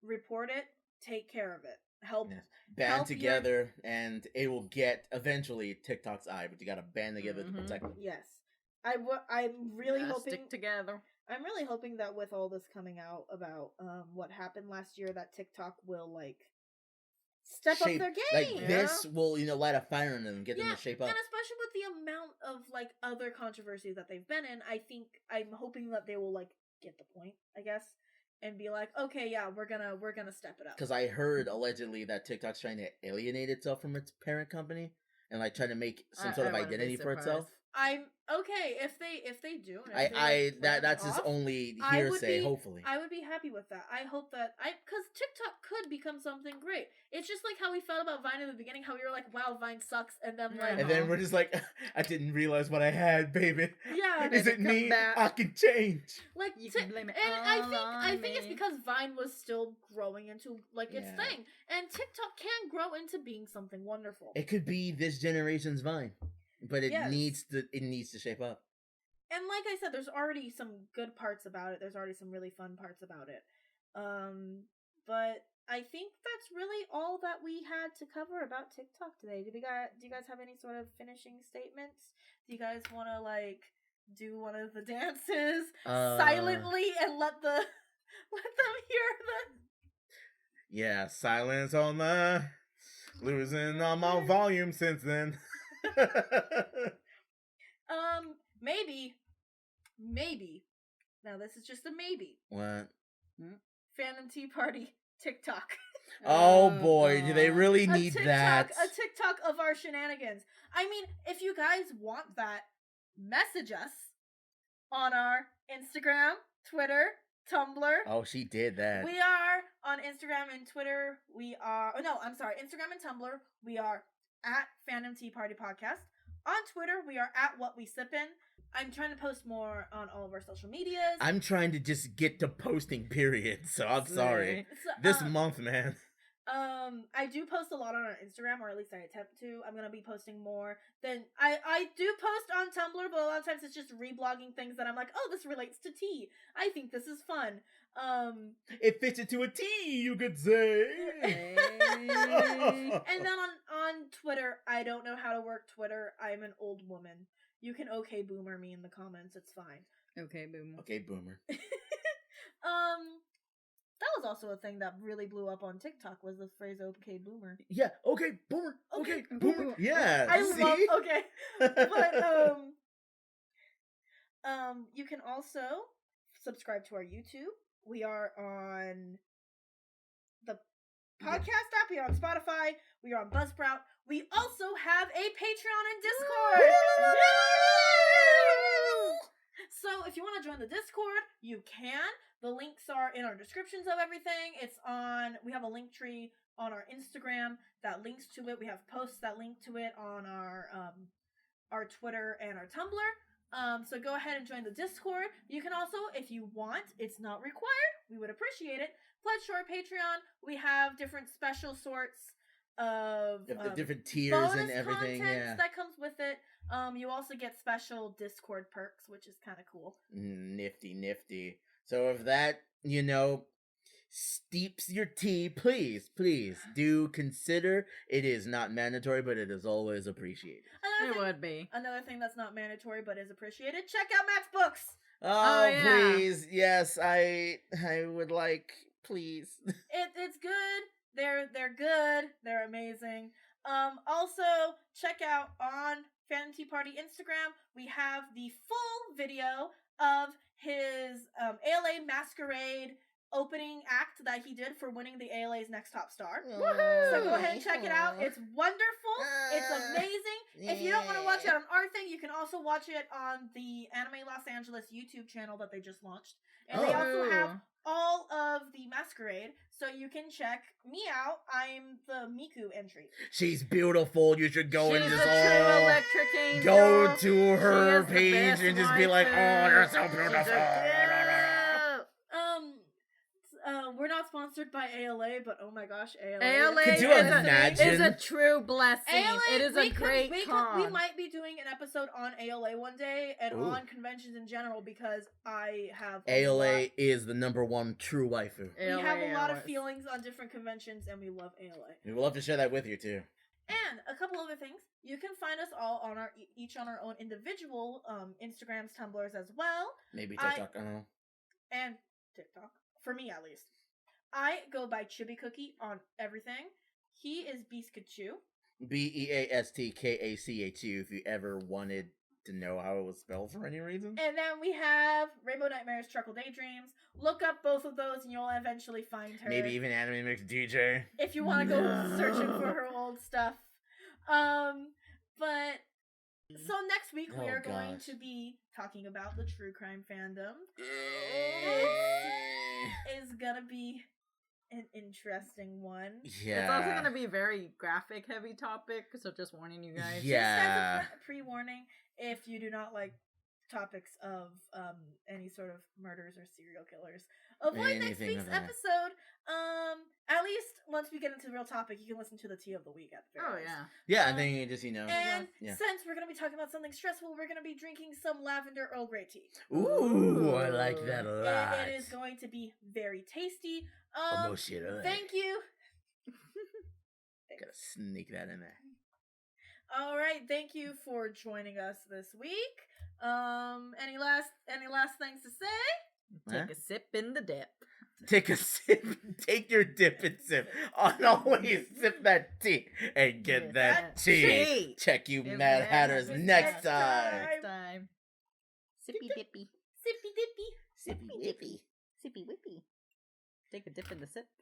[SPEAKER 1] report it, take care of it. Help.
[SPEAKER 2] Yes. Band together and it will get eventually TikTok's eye, but you gotta band together to protect them.
[SPEAKER 1] Yes. I'm really hoping
[SPEAKER 3] stick together.
[SPEAKER 1] I'm really hoping that with all this coming out about what happened last year, that TikTok will like step up
[SPEAKER 2] shape
[SPEAKER 1] their game.
[SPEAKER 2] like this will light a fire in them, get them to shape up.
[SPEAKER 1] And especially with the amount of like other controversies that they've been in, I'm hoping that they will like get the point, I guess, and be like, okay, yeah, we're gonna step it up.
[SPEAKER 2] Because I heard allegedly that TikTok's trying to alienate itself from its parent company and like trying to make some sort of identity for itself.
[SPEAKER 1] I'm okay if they do.
[SPEAKER 2] And if that's his only hearsay. Hopefully,
[SPEAKER 1] I would be happy with that. I hope that because TikTok could become something great. It's just like how we felt about Vine in the beginning. How we were like, "Wow, Vine sucks," and then like,
[SPEAKER 2] and then we're just like, "I didn't realize what I had, baby."
[SPEAKER 1] Yeah,
[SPEAKER 2] is it me? I can change.
[SPEAKER 1] Like
[SPEAKER 3] you can blame it.
[SPEAKER 1] And I think it's because Vine was still growing into like its thing, and TikTok can grow into being something wonderful.
[SPEAKER 2] It could be this generation's Vine. But it needs to shape up.
[SPEAKER 1] And like I said, there's already some good parts about it. There's already some really fun parts about it. But I think that's really all that we had to cover about TikTok today. Do you guys have any sort of finishing statements? Do you guys want to like do one of the dances silently and let them hear the?
[SPEAKER 2] Yeah, silence on the losing all my volume since then.
[SPEAKER 1] Maybe. Now this is just a maybe.
[SPEAKER 2] What?
[SPEAKER 1] Fandom Tea Party TikTok.
[SPEAKER 2] Oh boy, do they really need that?
[SPEAKER 1] A TikTok of our shenanigans. I mean, if you guys want that, message us on our Instagram, Twitter, Tumblr.
[SPEAKER 2] Oh, she did that.
[SPEAKER 1] We are on Instagram and Twitter. Instagram and Tumblr. We are at Fandom Tea Party Podcast. On Twitter, we are at What We Sip In. I'm trying to post more on all of our social medias.
[SPEAKER 2] I'm trying to just get to posting, period. So I'm sorry. This month, man.
[SPEAKER 1] I do post a lot on our Instagram, or at least I attempt to. I'm gonna be posting more than I do post on Tumblr, but a lot of times it's just reblogging things that I'm like, oh, this relates to tea. I think this is fun.
[SPEAKER 2] It fits into a T, you could say.
[SPEAKER 1] And then on Twitter, I don't know how to work Twitter. I'm an old woman. You can okay boomer me in the comments. It's fine.
[SPEAKER 3] Okay boomer.
[SPEAKER 2] Okay boomer.
[SPEAKER 1] That was also a thing that really blew up on TikTok, was the phrase okay boomer.
[SPEAKER 2] Yeah, okay boomer. Okay boomer. Yeah.
[SPEAKER 1] I love okay. But you can also subscribe to our YouTube. We are on the podcast app. We are on Spotify. We are on Buzzsprout. We also have a Patreon and Discord. So if you want to join the Discord, you can. The links are in our descriptions of everything. We have a link tree on our Instagram that links to it. We have posts that link to it on our Twitter and our Tumblr. So go ahead and join the Discord. You can also, if you want, it's not required, we would appreciate it, pledge to our Patreon. We have different special sorts of
[SPEAKER 2] different tiers and everything
[SPEAKER 1] that comes with it. You also get special Discord perks, which is kind of cool.
[SPEAKER 2] Nifty. So if that, steeps your tea, please do consider. It is not mandatory, but it is always appreciated.
[SPEAKER 3] Would be.
[SPEAKER 1] Another thing that's not mandatory but is appreciated, check out Matt's books.
[SPEAKER 2] Oh yeah. Please. Yes, I would like, please.
[SPEAKER 1] It's good. They're good. They're amazing. Also, check out on Fandom Tea Party Instagram, we have the full video of his ALA Masquerade opening act that he did for winning the ALA's Next Top Star. Woohoo! So go ahead and check it out. It's wonderful. It's amazing. If you don't want to watch it on our thing, you can also watch it on the Anime Los Angeles YouTube channel that they just launched. And they also have all of the Masquerade, so you can check me out. I'm the Miku entry.
[SPEAKER 2] She's beautiful. You should go and just
[SPEAKER 3] true electric angel.
[SPEAKER 2] Go to her page and just be like, oh, you're so beautiful.
[SPEAKER 1] We're not sponsored by ALA, but oh my gosh, ALA.
[SPEAKER 3] ALA
[SPEAKER 2] Could you imagine?
[SPEAKER 3] Is a true blessing.
[SPEAKER 1] ALA,
[SPEAKER 3] it is a great con.
[SPEAKER 1] We might be doing an episode on ALA one day and on conventions in general, because I have
[SPEAKER 2] ALA is the #1 true waifu.
[SPEAKER 1] We have a lot of feelings on different conventions, and we love ALA.
[SPEAKER 2] We would love to share that with you too.
[SPEAKER 1] And a couple other things. You can find us all on each on our own individual Instagrams, Tumblrs as well.
[SPEAKER 2] Maybe TikTok. I don't know.
[SPEAKER 1] And TikTok, for me at least. I go by Chibi Cookie on everything. He is Beastkachu.
[SPEAKER 2] Beastkachu. If you ever wanted to know how it was spelled for any reason.
[SPEAKER 1] And then we have Rainbow Nightmares, Truckle Daydreams. Look up both of those and you'll eventually find her.
[SPEAKER 2] Maybe even Anime Mix DJ.
[SPEAKER 1] If you want to go searching for her old stuff. But so next week we are going to be talking about the true crime fandom. It's gonna be an interesting one.
[SPEAKER 2] Yeah.
[SPEAKER 3] It's also gonna be a very graphic heavy topic, so just warning you guys.
[SPEAKER 2] Yeah.
[SPEAKER 1] Just as a pre-warning, if you do not like topics of any sort of murders or serial killers, avoid next week's episode. At least once we get into the real topic, you can listen to the tea of the week at the very least.
[SPEAKER 2] Yeah, and then you just,
[SPEAKER 1] And since we're gonna be talking about something stressful, we're gonna be drinking some lavender Earl Grey tea.
[SPEAKER 2] Ooh, I like that a lot.
[SPEAKER 1] It is going to be very tasty. Thank you.
[SPEAKER 2] Gotta sneak that in there.
[SPEAKER 1] All right, thank you for joining us this week. Any last things to say?
[SPEAKER 3] Take a sip in the dip.
[SPEAKER 2] Take a sip. Take your dip and sip. Always sip that tea and get that tea. Check you Mad Hatters next time.
[SPEAKER 3] Sippy dippy.
[SPEAKER 1] Sippy dippy.
[SPEAKER 2] Sippy dippy.
[SPEAKER 3] Sippy whippy. Take a dip in the sip.